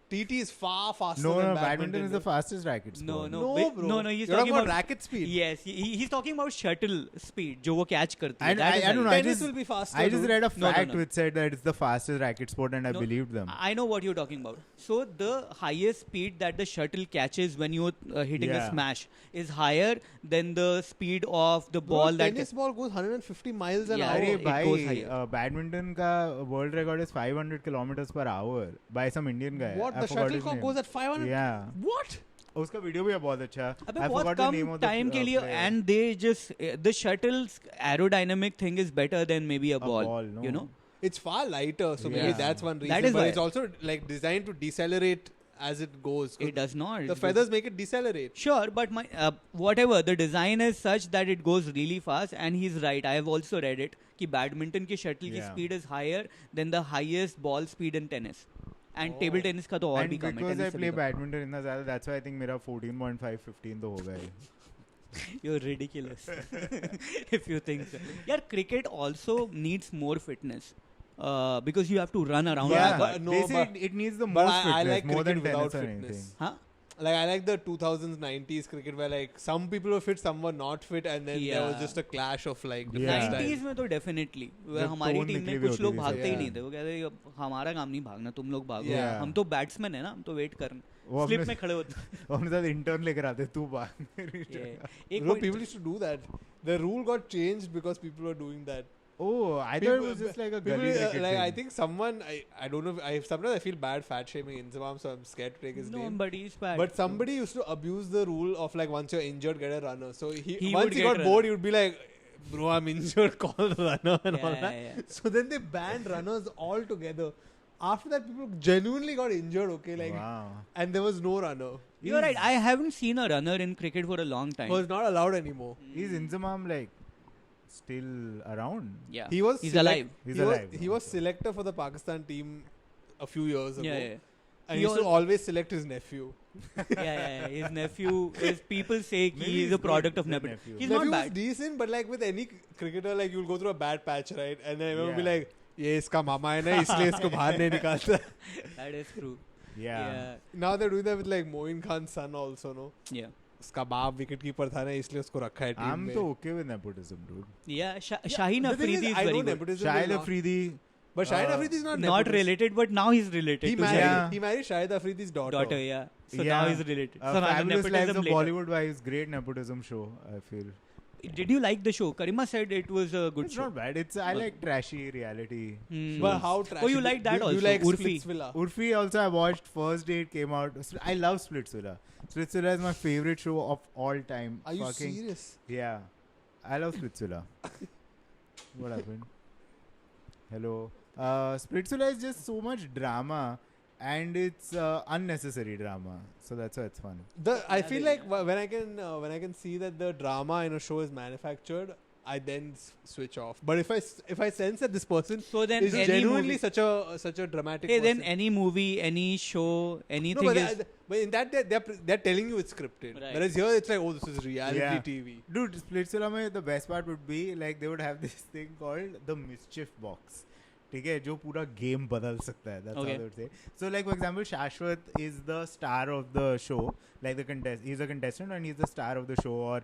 TT is far faster No, than no, badminton is the bro. fastest racket sport. No, bro. He's You're talking about racket speed. Yes, he's talking about shuttle speed, जो वो catch करती है. And That is I don't know. right. Tennis will be faster. I just dude. read a fact No. which said that it's the fastest racket sport, and I No, believed them. I know what you're talking about. So the highest speed that the shuttle catches when you're hitting a Yeah. smash is higher than the speed of the Bro, ball that. tennis ball goes 150 miles an Yeah, hour. अरे it goes higher. भाई badminton का world record is 500 kilometers per hour by some Indian guy. What? I The forgot his shuttlecock name. goes at 500? Yeah. What? उसका video भी है बहुत अच्छा. अबे I बहुत forgot the come name of the time के लिए player. and they just the shuttle's aerodynamic thing is better than maybe a ball, no. you know. It's far lighter, so maybe Yeah. that's one reason. That is but why. it's also like designed to decelerate as it goes. 'cause It does not. The feathers make it decelerate. Sure, but my whatever the design is such that it goes really fast, and he's right. I have also read it कि badminton की shuttle की Yeah. speed is higher than the highest ball speed in tennis. And Oh. table tennis का तो और And भी कम है. because I tennis से play भी कम. badminton इतना ज़्यादा, that's why I think मेरा 14.5 15 तो होगा ही. You're ridiculous if you think so. Yeah, cricket also needs more fitness. Because you have to run around. Yeah, like that. no, they say but- it needs the but most I fitness like more than cricket tennis without or fitness. anything. Huh? Like I like the 2000s 90s cricket where like some people were fit, some were not fit, and then there was Yeah. just a clash of like Yeah. different 90s styles. में तो definitely जब हमारी tone team निकली में भी कुछ होती लोग थी भागते ही yeah. नहीं थे. वो कहते अब हमारा काम नहीं भागना, तुम लोग भागो. Yeah. हम तो बैट्समैन है ना, हम तो वेट करना. वो स्लिप अपने में खड़े होते. अपने साथ इंटर्न लेकर आते तू भाग. एक Bro, people used to do that. The rule got changed because people were doing that. Oh, I thought it was just like a People, gully cricket like thing. I think someone I don't know. Sometimes I feel bad fat shaming Inzamam, so I'm scared to take his name. Nobody is bad. But somebody used to abuse the rule of like once you're injured, get a runner. So He once would he get got runner. bored, he would be like, "Bro, I'm injured. Call the runner and all Yeah, that." yeah. So then they banned runners altogether. After that, people genuinely got injured. Okay, like, wow. and there was no runner. You're right. I haven't seen a runner in cricket for a long time. It was not allowed anymore. Is Inzamam like still around? Yeah. He was He's select- alive. He's he was- alive. He was selector for the Pakistan team a few years ago. Yeah, yeah. And He he used to al- always select his nephew. Yeah. His nephew is people say Maybe he is he's a product good, of the nepotism. nephew. He's nephew not was bad. decent, but like with any cricketer, like you'll go through a bad patch, right? And then everyone will be Yeah. like, ये इसका मामा है ना इसलिए इसको बाहर नहीं निकालता. That is true. Yeah. Now they're doing that with like Moin Khan's son also, no? Yeah. उसका बाप विकेट कीपर था ना इसलिए उसको रखा है टीम I'm में. so okay with nepotism, dude. Yeah. Shaheen The thing Afridi is I very know good. nepotism Shahid will not- Afridi. But Shahid uh, Afridi is not Not nepotism. related, but now he's related He to married, Yeah. he married Shahid Afridi's daughter. yeah. So Yeah. now he's related. So now the Fabulous Lives nepotism of later. Bollywood Wives, great nepotism show, I feel. Did you like the show? Karima said it was a good It's show. not bad. I like trashy reality. Hmm. But how trashy? Oh, you like that do also? you like Urfi. Splitsvilla? Urfi also I watched. First Date came out. I love Splitsvilla. Splitsvilla is my favorite show of all time. Are you Fucking- serious? Yeah. I love Splitsvilla. What happened? Hello. Splitsvilla is just so much drama. And it's unnecessary drama, so that's why it's fun. I feel like when I can see that the drama in a show is manufactured, I then switch off. But if I sense that this person So then is any genuinely movie, such a dramatic hey, person, then any movie, any show, anything no, is. but in that they're telling you it's scripted. Right. Whereas here it's like, oh, this is reality Yeah. TV. Dude, Splitsvilla mein the best part would be like they would have this thing called the mischief box. ठीक है जो पूरा game बदल सकता है. That's how they would say. So like for example, Shashwat is the star of the show. Like he's a contestant and he's the star of the show. और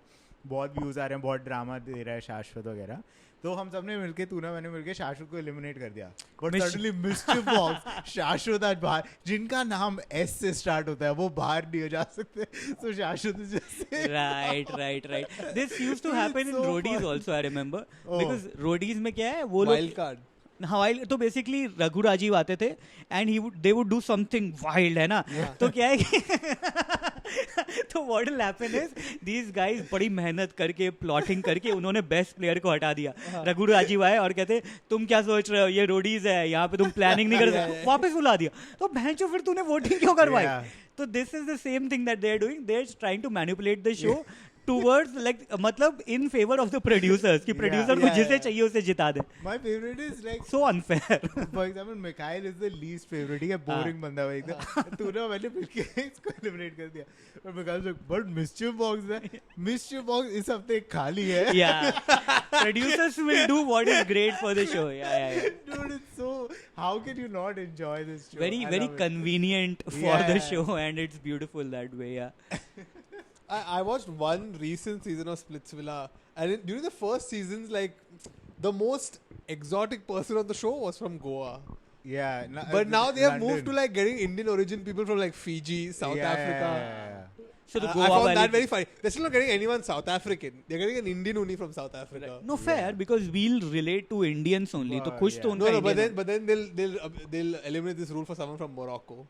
बहुत views आ रहे हैं, बहुत ड्रामा दे रहा है शाश्वत वगैरह. तो हम सबने मिलके मैंने मिलके शाश्वत को एलिमिनेट कर दिया. But suddenly mischief box शाश्वत आज बाहर, जिनका नाम S से स्टार्ट होता है वो बाहर नहीं हो जा सकते. So शाश्वत is just Right. This used to happen in so roadies fun. also, I remember. Oh. Because roadies में क्या है वो लोग Wild card. हवाई तो बेसिकली रघु राजीव आते थे and they would do something wild है ना. तो क्या है कि तो what will happen is these guys बड़ी मेहनत करके प्लॉटिंग करके उन्होंने बेस्ट प्लेयर को हटा दिया. रघु राजीव आए और कहते तुम क्या सोच रहे हो, ये रोडीज है, यहाँ पे तुम प्लानिंग नहीं कर सकते. वापस बुला दिया. तो भैंचो फिर तूने वोटिंग क्यों करवाई? तो this is the same thing that they are doing. They are trying to manipulate the show towards like मतलब in favor of the producers कि producer को जिसे चाहिए उसे जिता दे. My favorite is like So unfair. For example, Mikhail is the least favorite. ये boring बंदा है एकदम. तूने मैंने मिलके इसको eliminate कर दिया. और Mikhail like, but Mischief Box है. Mischief Box इस हफ्ते खाली है. Yeah. Producers will do what is great for the show. Yeah. Dude, it's so. How can you not enjoy this show? Very convenient for the show, and it's beautiful that way. Yeah. I watched one recent season of Splitsvilla, and during the first seasons, like the most exotic person on the show was from Goa. Yeah, but now they have moved to like getting Indian origin people from like Fiji, South Africa. Yeah. So the I Goa found that very funny. They're still not getting anyone South African. They're getting an Indian only from South Africa. No, fair because we'll relate to Indians only. तो कुछ तो उनका No, Indian but then they'll eliminate this rule for someone from Morocco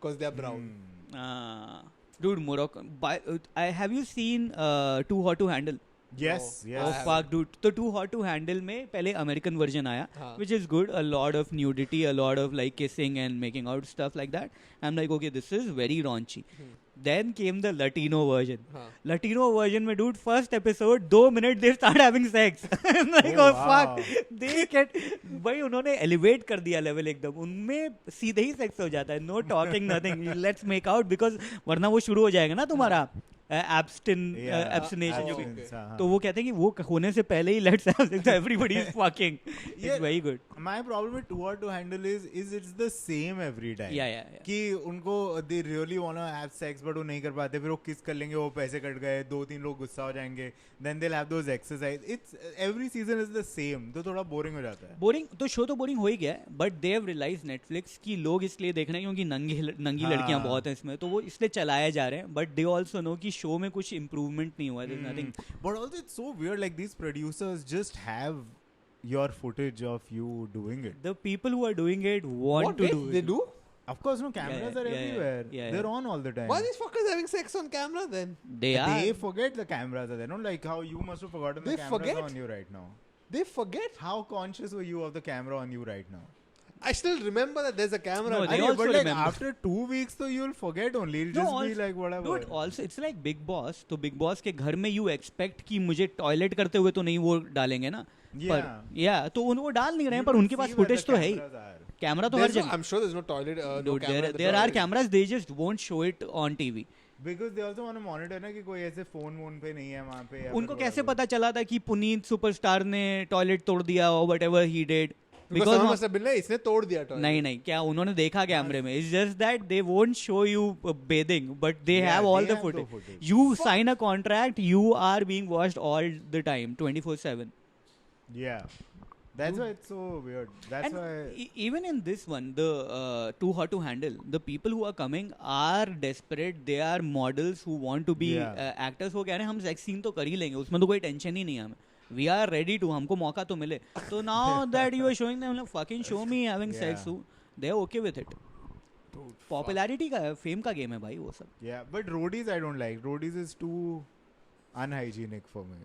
because they're brown. Dude, Morocco. Have you seen Too Hot to Handle? Yes. Oh fuck, dude. तो Too Hot to Handle में पहले American version आया, which is good. A lot of nudity, a lot of like kissing and making out stuff like that. I'm like, okay, this is very raunchy. Then came the Latino version. Latino version में dude, first episode 2 minutes they start having sex. I'm like, oh fuck, they get भाई उन्होंने elevate कर दिया level एकदम. उनमें सीधे ही sex हो जाता है. No talking, nothing. Let's make out because वरना वो शुरू हो जाएगा ना तुम्हारा abstination जो भी. तो वो कहते हैं कि वो होने से पहले ही let's have sex. Everybody is fucking. It's very good. My problem with Too Hot to Handle is it's the same every time. Yeah. कि उनको they really wanna have sex but वो नहीं कर पाते, फिर वो kiss कर लेंगे, वो पैसे कट गए, 2-3 लोग गुस्सा हो जाएंगे, then they'll have those exercise. It's every season is the same, तो थोड़ा boring हो जाता है. Boring तो show तो boring हो ही गया है, but they have realized Netflix कि लोग इसलिए देख रहे हैं क्योंकि नंगी लड़कियां बहुत हैं इसमें, तो वो इसलिए चलाए जा रहे हैं. But they also know कि show में कुछ improvement नहीं हुआ. There's nothing. But also it's so weird, like these producers just have your footage of you doing it. The people who are doing it want to do it. They do? Of course, no, cameras are everywhere. They're on all the time. Why are these fuckers having sex on camera then? They forget the cameras are there. Not like how you must have forgotten the cameras on you right now. They forget? How conscious were you of the camera on you right now? I still remember that there's a camera. No, they I know, also but like remember. after 2 weeks, so you'll forget only. It'll just be like whatever. Dude, also it's like Big Boss. तो Big Boss के घर में you expect कि मुझे toilet करते हुए तो नहीं वो डालेंगे ना. Yeah. तो वो डाल नहीं रहे हैं, पर उनके पास फुटेज तो है ही. कैमरा तो हर जगह. I'm sure there's no toilet. Dude, there are cameras. They just won't show it on TV. Because they also want to monitor ना कि कोई ऐसे फोन पे नहीं है वहाँ पे. उनको कैसे पता चला था कि पुनीत सुपरस्टार ने टॉयलेट तोड़ दिया or whatever he did? Because must have been like इसने तोड़ दिया टॉयलेट. नहीं क्या उन्होंने देखा कैमरे में. It's just that they won't show you bathing, but they have all the footage. You sign a contract, you are being watched all the time, 24/7. Yeah. That's why it's so weird. That's why even in this one, the Too Hot to Handle, the people who are coming are desperate. They are models who want to be actors. वो कह रहे हैं हम sex scene तो कर ही लेंगे, उसमें तो कोई tension ही नहीं है हमें. We are ready to, हमको मौका तो मिले. So now that you are showing them, like, fucking show me having sex, so they are okay with it. Popularity का fame का game है भाई वो सब. Yeah, but roadies I don't like. Roadies is too unhygienic for me.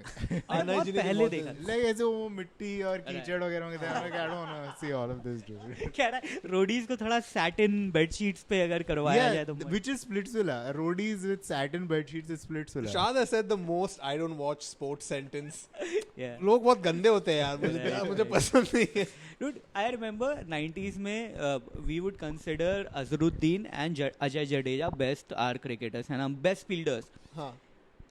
Unhygienic पहले देखा. Like ऐसे वो मिट्टी और कीचड़ वगैरह में कहते हैं, I don't want to see all of this dude. कह रहा है roadies को थोड़ा satin bed sheets पे अगर करवाया जाए तो. Which is Splitsvilla. Roadies with satin bed sheets is Splitsvilla. Shaad has said the most I don't watch sports sentence. Yeah. लोग बहुत गंदे होते हैं यार, मुझे पसंद नहीं है. Dude, I remember 90s में we would consider Azharuddin and Ajay Jadeja best our cricketers है ना, best fielders. हाँ.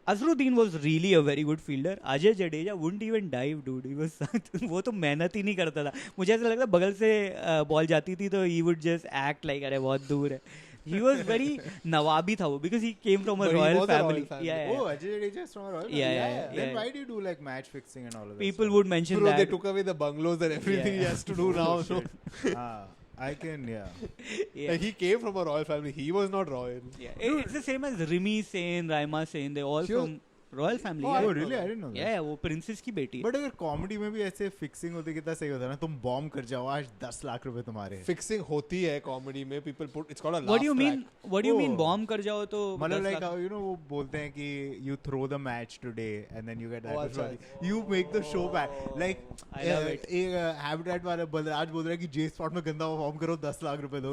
Azharuddin was really a very good fielder. Ajay Jadeja wouldn't even dive, dude. He was वो तो मेहनत ही नहीं करता था. मुझे ऐसा लगता बगल से बॉल जाती थी तो he would just act like अरे बहुत दूर है. He was very Nawabi था वो because he came from a royal family. Yeah. Oh, Ajay Jadeja is from a royal family. Yeah. Then why do you do like match fixing and all of that? People would mention Bro, that. they took away the bungalows and everything he has to do now. So. I can, Like he came from a royal family. He was not royal. Yeah. It's the same as Rimi Sen, Raima Sen. They all from royal family. Oh really? I didn't know that. Yeah, वो princess की बेटी है. But अगर comedy में भी ऐसे fixing होती कितना सही होता है ना, तुम बॉम्ब कर जाओ आज 10 लाख रुपए तुम्हारे. फिक्सिंग होती है कॉमेडी में, people put it's called a laugh. What do you mean bomb कर जाओ तो मतलब लाइक हाउ यू नो वो बोलते हैं कि you throw the match today and then you get that, you make the show back. Like एक habitat वाला बलराज बोल रहा है कि जे स्पॉट में गंदा परफॉर्म करो 10 लाख रुपए दो.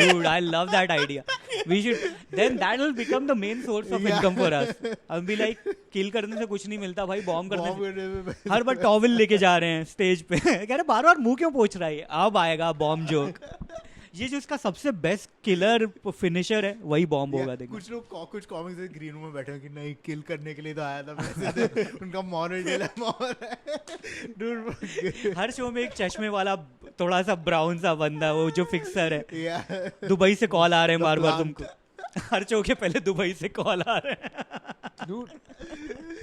Dude, I love that idea. We should then that will become the main source of income for us. हम भी लाइक किल करने से कुछ नहीं मिलता भाई, बॉम्ब करने से। हर बार टॉवल लेके जा रहे हैं स्टेज पे। कह रहे बार बार मुंह क्यों पोंछ रहा है, अब आएगा बॉम्ब जोक। ये जो इसका सबसे बेस्ट किलर फिनिशर है वही बॉम्ब होगा। देखो कुछ लोग कुछ कॉमिक्स में ग्रीन रूम में बैठे हैं कि नहीं किल करने के लिए तो आया था वैसे उनका मॉरल डिलेमा है। हर शो में एक चश्मे वाला थोड़ा सा ब्राउन सा बंदा, वो जो फिक्सर है, दुबई से कॉल आ रहे हैं बार बार तुमको। हर शो के पहले दुबई से कॉल आ रहे हैं। Dude,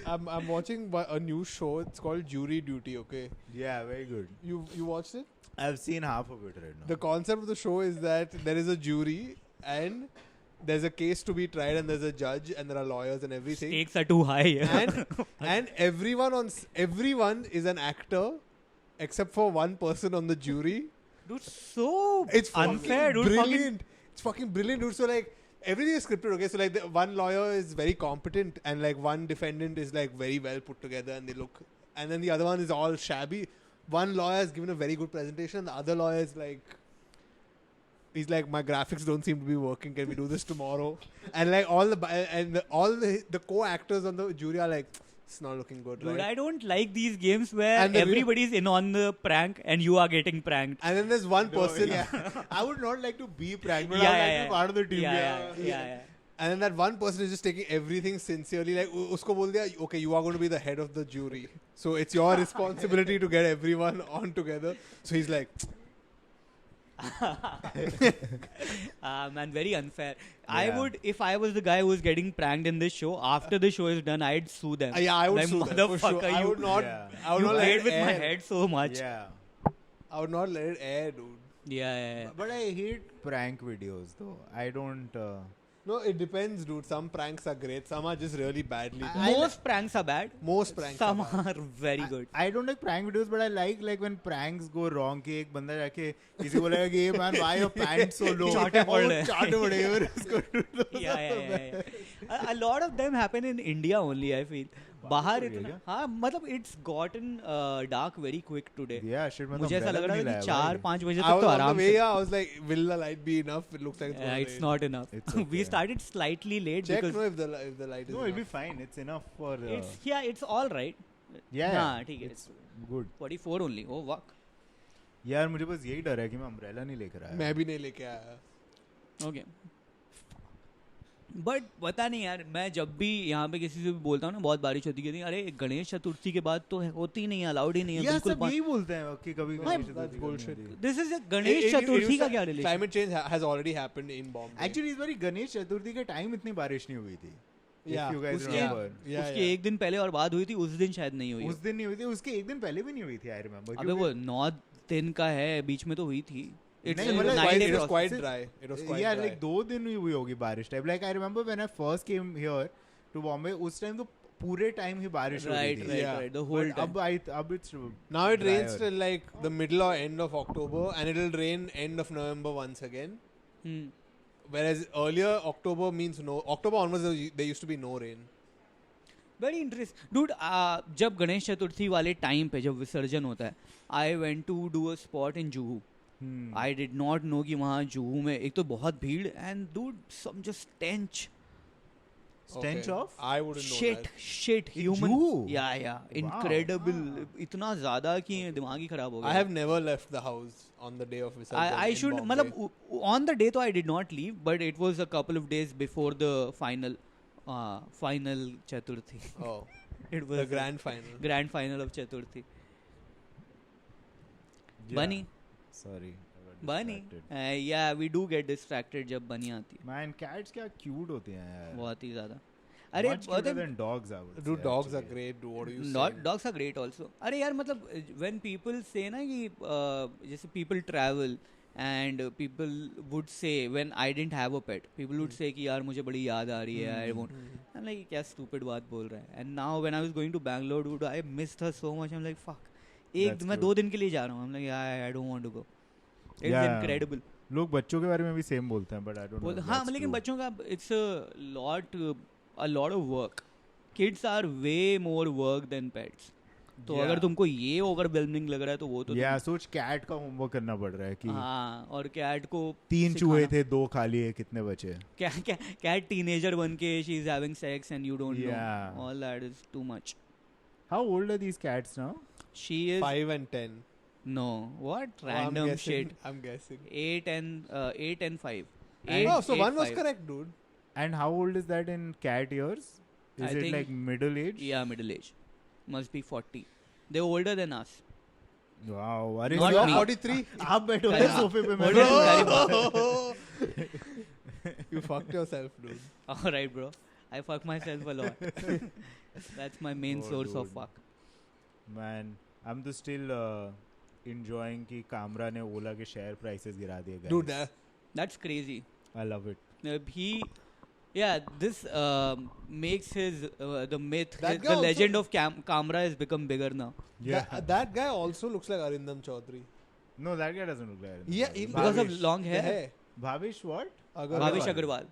I'm watching a new show. It's called Jury Duty. Okay. Yeah, very good. You watched it? I've seen half of it right now. The concept of the show is that there is a jury and there's a case to be tried and there's a judge and there are lawyers and everything. Stakes are too high. And everyone is an actor except for one person on the jury. Dude, so It's unfair, dude. Brilliant. It's fucking brilliant, dude. So like everything is scripted. Okay, so like one lawyer is very competent and like one defendant is like very well put together and they look, and then the other one is all shabby. One lawyer has given a very good presentation. The other lawyer is like, he's like, my graphics don't seem to be working. Can we do this tomorrow? And like all the co-actors on the jury are like, it's not looking good, Dude, right? I don't like these games where everybody's in on the prank and you are getting pranked. And then there's one person. I would not like to be pranked, but I would like to be part of the team. Yeah. And then that one person is just taking everything sincerely. Like, usko bol diya, okay, you are going to be the head of the jury. So it's your responsibility to get everyone on together. So he's like, man, very unfair. I would, if I was the guy who was getting pranked in this show, after the show is done, I'd sue them. Yeah, I would like, sue them. For sure. I would not. I would you not played let with it my air. head so much. Yeah. I would not let it air, dude. Yeah. But I hate prank videos though. I don't. No, it depends, dude. Some pranks are great. Some are just really badly done. Most pranks are bad. Most pranks Some are bad. are very good. I don't like prank videos, but I like when pranks go wrong. कि एक बंदा जाके किसी को बोलेगा कि man, why your pants so low? चाटे पड़ रहे हैं. चाटे पड़े हैं, फिर उसको ढूंढो. Yeah. A lot of them happen in India only, I feel. बाहर इतना, हाँ मतलब it's gotten dark very quick today. Yeah, shit. मुझे ऐसा लग रहा था कि 4-5 बजे I तक was तो on आराम the way, से. I was like, will the light be enough? It looks like it's gonna It's rain. not enough. It's okay. We started slightly late Check because no if the light is No, enough. it'll be fine. It's enough for. it's all right. Yeah. हाँ ठीक है. It's good. 44 only. Oh fuck. यार मुझे बस यही डर है कि मैं अम्ब्रेला नहीं लेकर आया. मैं भी नहीं लेके आया. Okay. बट पता नहीं यार, मैं जब भी यहाँ पे किसी से भी बोलता हूँ ना बहुत बारिश होती है, अरे गणेश चतुर्थी के बाद तो होती नहीं है, अलाउड ही नहीं है बिल्कुल. सब यही बोलते हैं कि कभी दिस इज गणेश चतुर्थी का क्या relation? Climate change has already happened in Bombay. Actually इस बार गणेश चतुर्थी के टाइम इतनी बारिश नहीं हुई थी. Yeah, you guys उसके remember. उसके एक दिन पहले और बाद हुई थी, उस दिन शायद नहीं हुई. उस दिन नहीं हुई थी, उसके एक दिन पहले भी नहीं हुई थी. I remember. अबे वो 9 दिन का है, बीच में तो हुई थी. It was quite dry. It was quite dry. like 2 दिन हुई होगी बारिश type. Like I remember when I first came here to Bombay, उस टाइम तो पूरे टाइम ही बारिश हो रही थी. Right, the whole time. अब it's now it rains till like the middle or end of October, and it'll rain end of November once again. Whereas earlier October means no. October onwards there used to be no rain. Very interesting, dude. जब गणेश चतुर्थी वाले time पे जब विसर्जन होता है, I went to do a spot in Juhu. I did not know कि वहाँ जुहू में एक तो बहुत भीड़ and dude some just stench of I wouldn't know that. shit human. Yeah, incredible. इतना ज़्यादा कि दिमाग ही खराब हो गया. I have never left the house on the day of Visarjan. I should मतलब on the day तो I did not leave, but it was a couple of days before the final Chaturthi. Oh, it was the grand final of Chaturthi. Bunny. Sorry. Bunny. Yeah, we do get distracted जब bunny आती है. Man, cats क्या cute होते हैं यार. बहुत ही ज़्यादा. अरे much cuter than dogs I would say. Dude, dogs are great. Dude, what do you say? Dogs are great also. अरे यार मतलब when people say ना कि जैसे people travel and people would say when I didn't have a pet, people would say कि यार मुझे बड़ी याद आ रही है. I won't. I'm like क्या stupid बात बोल रहा है. And now when I was going to Bangalore, dude, I missed her so much. I'm like fuck. मैं 2 दिन के लिए जा रहा हूँ. I'm like I don't want to go. It's incredible. लोग बच्चों के बारे में भी सेम बोलते हैं, but I don't know. हाँ, लेकिन बच्चों का it's a lot of work. Kids are way more work than pets. तो अगर तुमको ये ओवरवेलमिंग लग रहा है तो वो तो सोच कैट का होमवर्क करना पड़ रहा है कि हाँ, और कैट को 3 चूहे थे 2 खा लिए, कितने बचे? कैट टीनेजर बन के she is having sex and you don't know, all that is too much. How old are these cats now? She is 5 and 10. No, what random shit. I'm guessing 8 and 5. So one was correct, dude. And how old is that in cat years? Is it like middle age? Yeah, middle age. Must be 40. They're older than us. Wow, are you 43? आप बैठो ना सोफे पे, मैं You fucked yourself, dude. All right, bro. I fuck myself a lot. That's my main source of fuck. Man, I'm just still enjoying कि कामरा ने ओला के share prices गिरा दिए guys. Dude, that's crazy. I love it. This makes his the myth, that the legend of Kamra has become bigger now. Yeah. That guy also looks like Arindam Chaudhary. No, that guy doesn't look like. Yeah, because of long hair. Bhavish what? Bhavish Agarwal.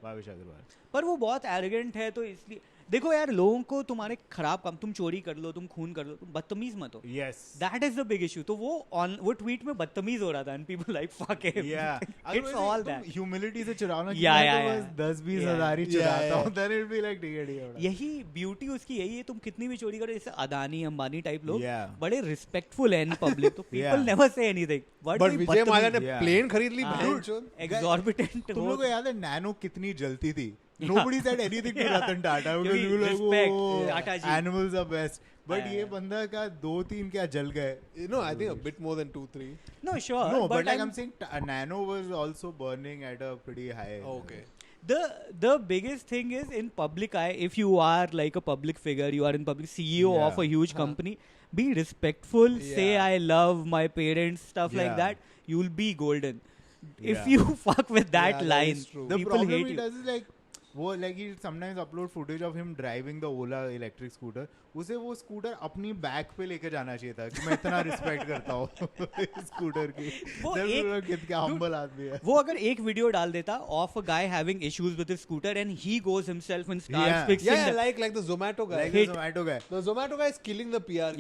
पर वो बहुत arrogant है, तो इसलिए देखो यार, लोगों को तुम्हारे खराब काम, तुम चोरी कर लो, तुम खून कर लो, तुम बदतमीज मत हो. Yes. That is the big issue. तो वो ट्वीट में बदतमीज हो रहा था and people like fuck him. Yeah. It's all that. Humility से चुराना. Yeah. 10-20 हज़ार ही चुराता हूँ. Then it'll be like ठीक. यही ब्यूटी उसकी यही है, तुम कितनी भी चोरी करो, जैसे अदानी अंबानी टाइप लोग बड़े रिस्पेक्टफुल हैं इन पब्लिक, तो people never say anything. But Vijay Mallya ने प्लेन खरीद ली. Exorbitant. तुम लोगों को याद है नैनो कितनी जलती थी? Nobody said anything to Ratan Tata because we were like, oh, animals are best. But ये बंदा का 2-3 क्या जल गए? No, I think a bit more than 2-3. No, sure. No, but like I'm saying, Nano was also burning at a pretty high. Okay. The biggest thing is in public eye, if you are like a public figure, you are in public, CEO of a huge company, be respectful, say I love my parents, stuff like that, you'll be golden. If you fuck with that line, the people problem hate he you. does is like, वो like he sometimes upload footage of him driving the Ola electric scooter. उसे वो scooter अपनी back पे लेके जाना चाहिए था कि मैं इतना रिस्पेक्ट करता हूँ स्कूटर की. वो कितना हम्बल आदमी है. वो अगर एक वीडियो डाल देता of a guy having issues with his scooter and he goes himself and starts fixing like the Zomato guy. The Zomato guy is killing the PR.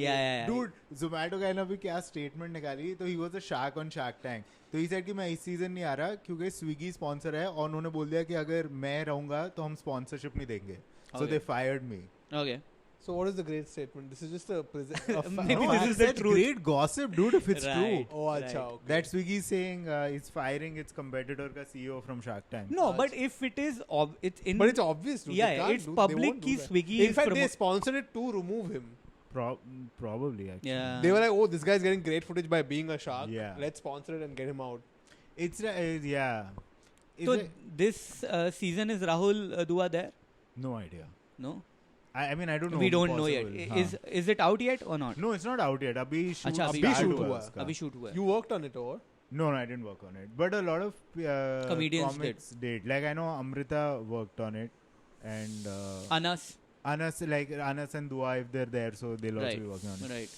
Dude, Zomato guy ने अभी क्या statement निकाली, तो he was a shark on Shark Tank. तो he said कि मैं इस season नहीं आ रहा क्योंकि स्विगी स्पॉन्सर है, और उन्होंने बोल दिया कि अगर मैं रहूंगा तो हम स्पॉन्सरशिप नहीं देंगे. So they fired me. Okay. So what is the great statement? This is just maybe this is the truth. Great gossip, dude, if it's true. Oh, acha, okay. That Swiggy is saying it's firing its competitor ka CEO from Shark Tank. No, but if it is but it's obvious, dude. Yeah, it's public ki Swiggy in fact they sponsored it to remove him. Probably actually. Yeah. They were like, oh, this guy's getting great footage by being a shark. Yeah. Let's sponsor it and get him out. It's so this season is Rahul Dua there? No idea. No. I mean I don't know. We don't know yet. Is it out yet or not? No, it's not out yet. Abhi shoot hua. You worked on it or? No, I didn't work on it. But a lot of comedians did. Like I know Amrita worked on it, and Anas, like Anas and Dua, if they're there, so they'll also be working on it. Right.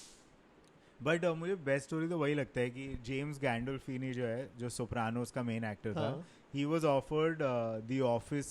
But मुझे best story तो वही लगता है कि James Gandolfini जो है, जो Sopranos का मेन एक्टर था, he was offered the office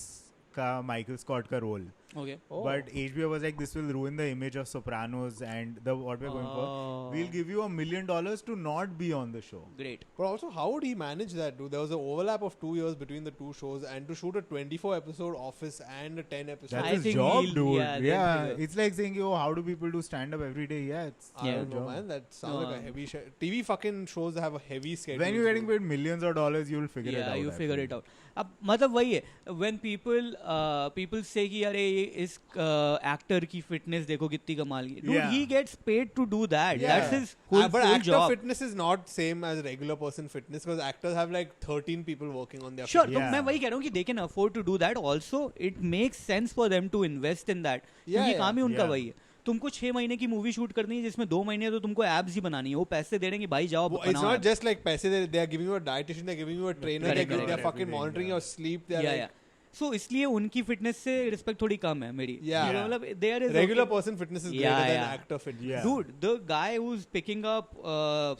का माइकल स्कॉट का role. Okay. But HBO was like, this will ruin the image of Sopranos and what we're going for. We'll give you $1 million to not be on the show. Great. But also, how would he manage that, dude? There was an overlap of 2 years between the two shows, and to shoot a 24-episode Office and a 10-episode. That's his job, dude. Yeah. It's like saying, oh, how do people do stand-up every day? Yeah, it's I don't know, man. That sounds like a heavy TV fucking shows that have a heavy schedule. When you're getting paid millions of dollars, you'll figure it out. Yeah, you figure it out. अब मतलब वही है, when people say कि यार इस actor की fitness देखो कितनी कमाल की, dude, he gets paid to do that. That's his whole but actor job. Fitness is not same as regular person fitness, because actors have like 13 people working on their fitness. तो मैं वही कह रहा हूँ कि they can afford to do that. Also, it makes sense for them to invest in that. क्योंकि काम ही उनका वही है. तुमको 6 महीने की मूवी शूट करनी है जिसमें 2 महीने तो तुमको एब्स ही बनानी है, वो पैसे दे देंगे भाई जाओ बनाओ. It's not just like पैसे, they are giving you a dietitian, they are giving you a trainer, they are fucking monitoring your sleep. So इसलिए उनकी फिटनेस से रिस्पेक्ट थोड़ी कम है मेरी. मतलब there is regular person fitness is greater than actor fitness. Dude, the guy who's picking up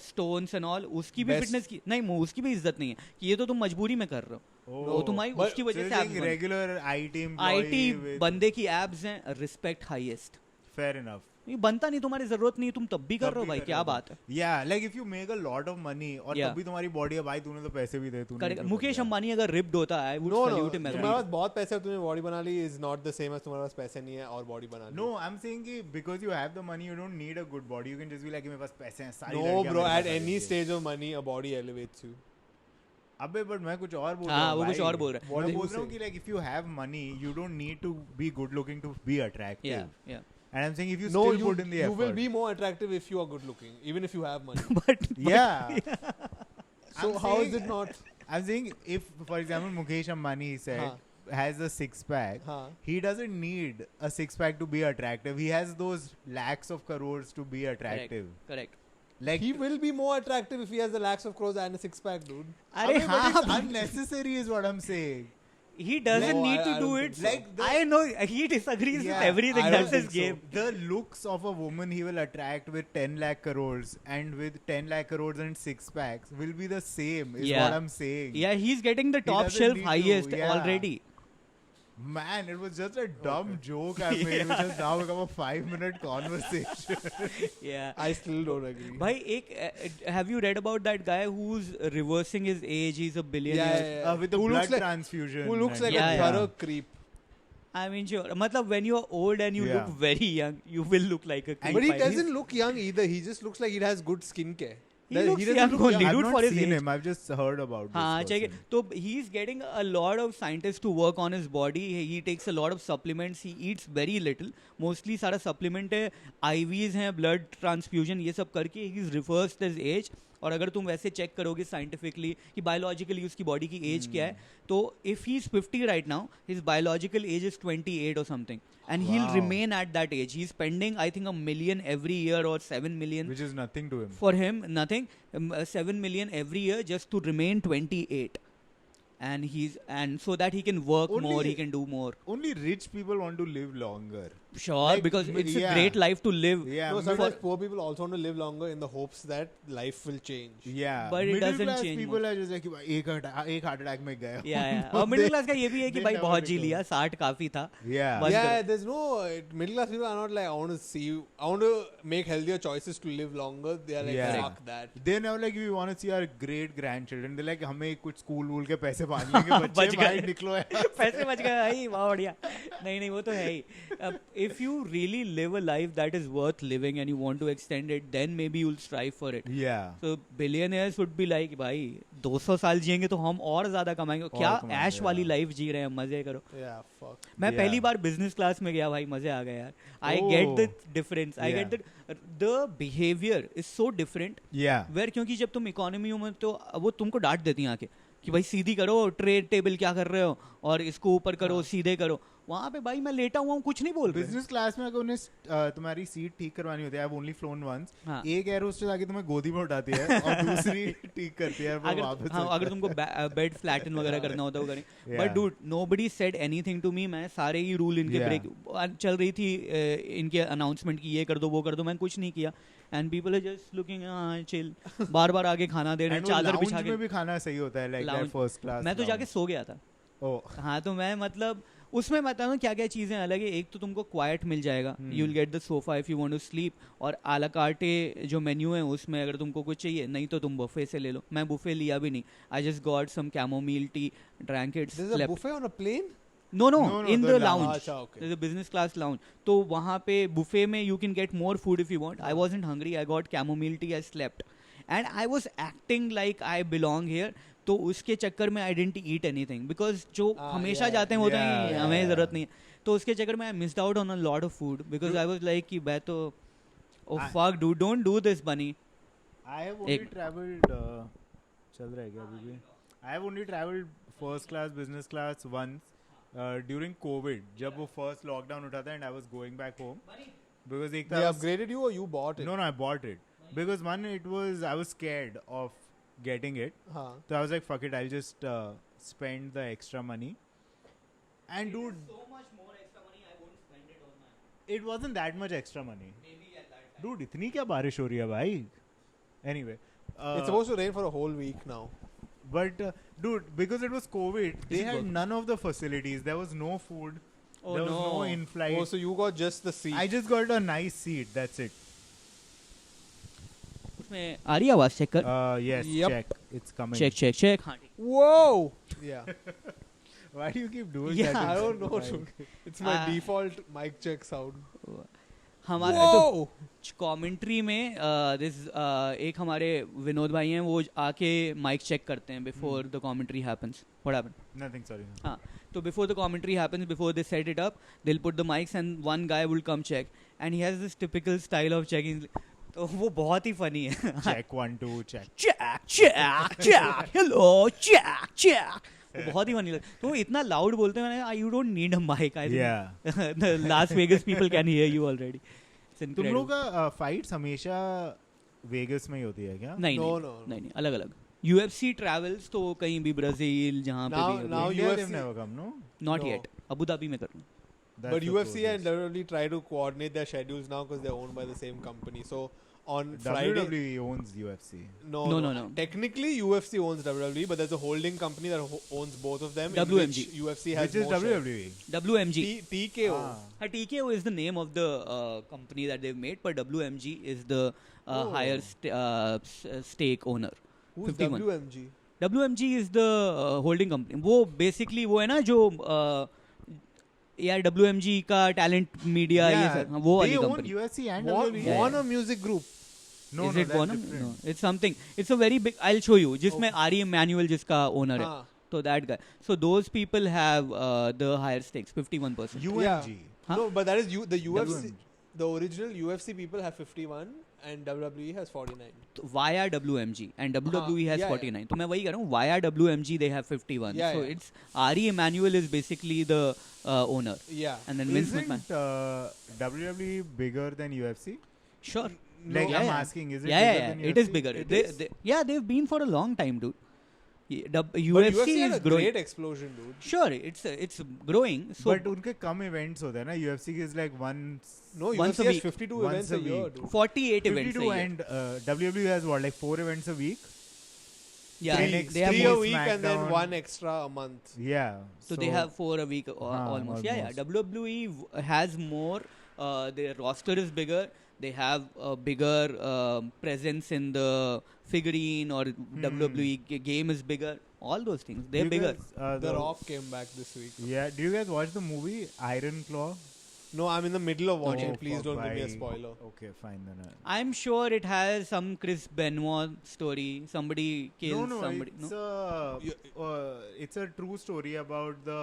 stones and all, उसकी भी fitness की नहीं, उसकी भी इज्जत नहीं है कि ये तो तुम मजबूरी में कर रहे हो. वो तुम्हारी उसकी वजह से रेगुलर IT बंदे की एब्स हैं, रिस्पेक्ट हाईएस्ट. Fair enough. ये बनता नहीं, तुम्हारी जरूरत नहीं, तुम तब भी कर रहे हो भाई, क्या बात है. Yeah, like if you make a lot of money और Yeah. तब भी तुम्हारी बॉडी है भाई, तूने तो पैसे भी दे, तूने करेक्ट. मुकेश अंबानी अगर रिप्ड होता है, would No, salute him. तुम्हारे पास बहुत पैसे है, तुमने बॉडी बना ली is not the same as तुम्हारे पास पैसे नहीं है और बॉडी बना ली. No, I'm saying कि because you have the money, you don't need a good body. You can just be like, मेरे पास पैसे हैं, सारी No लड़कियां bro, मेरे at पास any आएंगी. stage of money a body elevates you. अबे but मैं कुछ और बोल हाँ, रहा हूँ वो भाई. कुछ और बोल रहा है. What मैं are बोल you रहा हूँ कि like if you have money, you don't need to be good looking to be attractive. Yeah. And I'm saying if you No, still you put in the you effort. will be more attractive if you are good looking, even if you have money. But Yeah. So I'm how is saying- it not? I'm saying if, for example, Mukesh Ambani said has a six-pack, हाँ. he doesn't need a six-pack to be attractive. He has those lakhs of crores to be attractive. correct. Like He will be more attractive if he has the lakhs of crores and a six pack, dude. अरे Abhi, but हाँ, it's unnecessary is what I'm saying. he doesn't No, need to I do don't it. think so. Like the- I know he disagrees Yeah, with everything. I don't That's his think so. game. The looks of a woman he will attract with 10 lakh crores and with 10 lakh crores and six packs will be the same is Yeah. what I'm saying. Yeah, he's getting the He top doesn't shelf need to, highest yeah. already. Man, it was just a dumb joke I made which has now become a 5-minute conversation. Yeah. I still don't agree. भाई एक have you read about that guy who's reversing his age? He's a billionaire. Yeah. With the Who blood looks like- transfusion. Who looks and- like Yeah, a yeah. thorough creep. I mean, sure. मतलब when you're old and you Yeah. look very young, you will look like a creep. But he I mean. doesn't look young either. He just looks like he has good skincare. He looks doesn't young look only, young. I've dude, not for his seen age. him. I've just heard about this. हाँ चाहिए person. तो he's getting a lot of scientists to work on his body. He takes a lot of supplements. He eats very little. Mostly सारा supplement है, IVs हैं, blood transfusion ये सब करके he's reversed his age. और अगर तुम वैसे चेक करोगे साइंटिफिकली कि बायोलॉजिकली उसकी बॉडी की एज क्या है, तो if he is 50 right now, his biological age is 28 और something, and he will remain at that age. He is spending I think $1 million every year or $7 million. Which is nothing to him. For him, nothing. $7 million every year just to remain 28. And so that he can work Only- more, he can do more. Only rich people want to live longer. Sure, Like, because it's a yeah. great life to live. Yeah. No, mid- sometimes poor people also want to live longer in the hopes that life will change. yeah. But it Middle doesn't class change people much. are just like एक heart attack में गया. Yeah. और middle class का ये भी है कि they भाई never बहुत जी recover. लिया, 60 काफी था. Yeah. But- Yeah, there's no middle class people are not like I want to make healthier choices to live longer. They are like Yeah. fuck that. They never like we want to see our great grandchildren. They're like हमें कुछ school वूल के पैसे बांधने के बच बच्चे गए. भाई निकलो है. पैसे बच गए भाई, बहुत बढ़िया. नहीं वो तो है ही. If you really live a life that is worth living and you want to extend it, then maybe you'll strive for it. Yeah. So billionaires would be like, भाई 200 साल जिएंगे तो हम और ज्यादा कमाएंगे. क्या कमाएंगे, ऐश वाली yeah. लाइफ जी रहे हैं, मजे करो. Yeah, fuck. मैं Yeah. पहली बार बिजनेस क्लास में गया भाई, मजे आ गए यार. I Oh. Get the difference, I Yeah. Get the behaviour is so different. Yeah. Where क्योंकि जब तुम इकोनॉमी में तो वो तुमको डांट देती हैं आके कि भाई सीधी करो, ट्रे टेबल क्या कर रहे हो, और इसको ऊपर करो, सीधे करो. वहाँ पे भाई मैं लेटा हुआ हूँ, कुछ नहीं बोल रहे. बिजनेस क्लास में अगर उन्हें तुम्हारी सीट ठीक करवानी होती है, I have only flown once, हाँ. एक एयर होस्टेस आके तुम्हें गोदी में उठाती है और दूसरी ठीक करती है. वो वापस अगर तुमको बेड फ्लैटन वगैरह करना होता है वो करें. Yeah. But dude nobody said anything to me. मैं सारे ही रूल इनके Yeah. ब्रेक चल रही थी इनके अनाउंसमेंट की, ये कर दो वो कर दो, मैंने कुछ नहीं किया. And people are just looking chill, बार बार आगे खाना दे रहे हैं, चादर बिछा के. में भी खाना सही होता है लाइक दैट फर्स्ट क्लास. मैं तो जाके सो गया था. हाँ तो मैं मतलब उसमें बताऊँ ना क्या क्या चीज़ें अलग है. एक तो तुमको क्वाइट मिल जाएगा, you will get the sofa if you want to sleep, और आला कार्टे जो मेन्यू है उसमें अगर तुमको कुछ चाहिए, नहीं तो तुम बुफे से ले लो. मैं बुफे लिया भी नहीं. I just got some chamomile tea, drank it, There's a slept. buffet on a plane? No, No, in the the lounge. lounge. अच्छा, okay. There's a business class lounge. तो वहाँ पे buffet में you can get more food if you want. I wasn't hungry. I got chamomile tea. I slept. And I was acting like I belong here. तो उसके चक्कर में I didn't eat anything. Because जो हमेशा जाते हैं वो तो नहीं, हमें ज़रूरत नहीं है. तो उसके चक्कर में I missed out on a lot of food. Because I was like कि मैं तो oh fuck dude, don't do this bunny. I have only traveled चल रहा है क्या अभी भी? I have only traveled first class, business class once during COVID, जब वो first lockdown उठा था and I was going back home. Because एक They था upgraded you or you bought it? no, I bought it. Because one, I was scared of getting it. हाँ. So I was like, fuck it, I'll just spend the extra money. And dude, So much more extra money, I won't spend it on my. it wasn't that much extra money. Maybe at that time. Dude, इतनी क्या बारिश हो रही है भाई? Anyway. It's supposed to rain for a whole week now. But dude, because it was COVID, they had none of the facilities. There was no food. Oh there was no. no in-flight. Oh, so you got just the seat. I just got a nice seat. That's it. उसमें आ रही है आवाज check कर. Yes, Yep. check. It's coming. Check. हाँ ठीक. Whoa! Yeah. Why do you keep doing Yeah. that? I don't know, dude. It's my default mic check sound. हमारे तो commentary में एक हमारे विनोद भाई हैं, वो आके माइक चेक करते हैं before the commentary happens. What happened? Nothing, sorry. हाँ, तो before the commentary happens, before they set it up, they will put the mics and one guy will come check and he has this typical style of checking. तो वो बहुत ही funny है. Check 1 2 check. check hello check. वो बहुत ही funny लगता है. तो वो इतना लाउड बोलते हैं, you don't need a mic. I think the Las Vegas people can hear you already. तुम लोग का फाइट्स हमेशा वेगस में ही होती है क्या? नहीं, अलग-अलग. UFC travels तो कहीं भी, ब्राजील जहाँ पे भी. Now UFC never come, no? Not yet. Abu Dhabi में करूँ. But UFC and WWE try to coordinate their schedules now because they're owned by the same company. So on Friday, WWE owns UFC. No. Technically, UFC owns WWE, but there's a holding company that owns both of them. WMG. In which UFC has Which is more WWE. WMG. TKO. TKO is the name of the company that they've made, but WMG is the higher stake owner. Who's 51. WMG? WMG is the holding company. वो basically वो है ना जो यार WMG का talent media ये सब, वो वाली company. They own UFC and WWE. Warner Music Group. No, is no, it that's Bonham? different. No, it's something. It's a very big. I'll show you. जिसमें आर्य मैनुअल जिसका owner है. So that guy. So those people have the higher stakes, 51%. UMG. Huh? No, but that is the UFC. WMG. The original UFC people have 51 and WWE has 49. Via WMG and WWE has 49. तो मैं वही कह रहा हूँ. Via WMG they have 51. So it's Ari Emanuel is basically the owner. Yeah. And then Vince McMahon. Isn't WWE bigger than UFC? Sure. Like I'm asking, is it bigger than UFC? It is bigger. They've been for a long time, dude. UFC is had a growing. great explosion, dude. Sure, it's growing. So but उनके कम events होते हैं ना. UFC is like once. No, once UFC a has week. 52 Once events a a year, week. dude. 48 events. 52 and WWE has what, like 4 events a week? Yeah, Three they have 3 more. a week and then SmackDown. 1 extra a month. Yeah. So they have 4 a week almost. almost. Yeah. WWE has more. Their roster is bigger. They have a bigger presence in the figurine or WWE game is bigger. All those things. They're bigger. The Rock came back this week. Yeah. Do you guys watch the movie Iron Claw? No, I'm in the middle of watching. Oh, Please don't give me a bye. spoiler. Okay, fine then. I'm sure it has some Chris Benoit story. Somebody kills somebody. It's a true story about the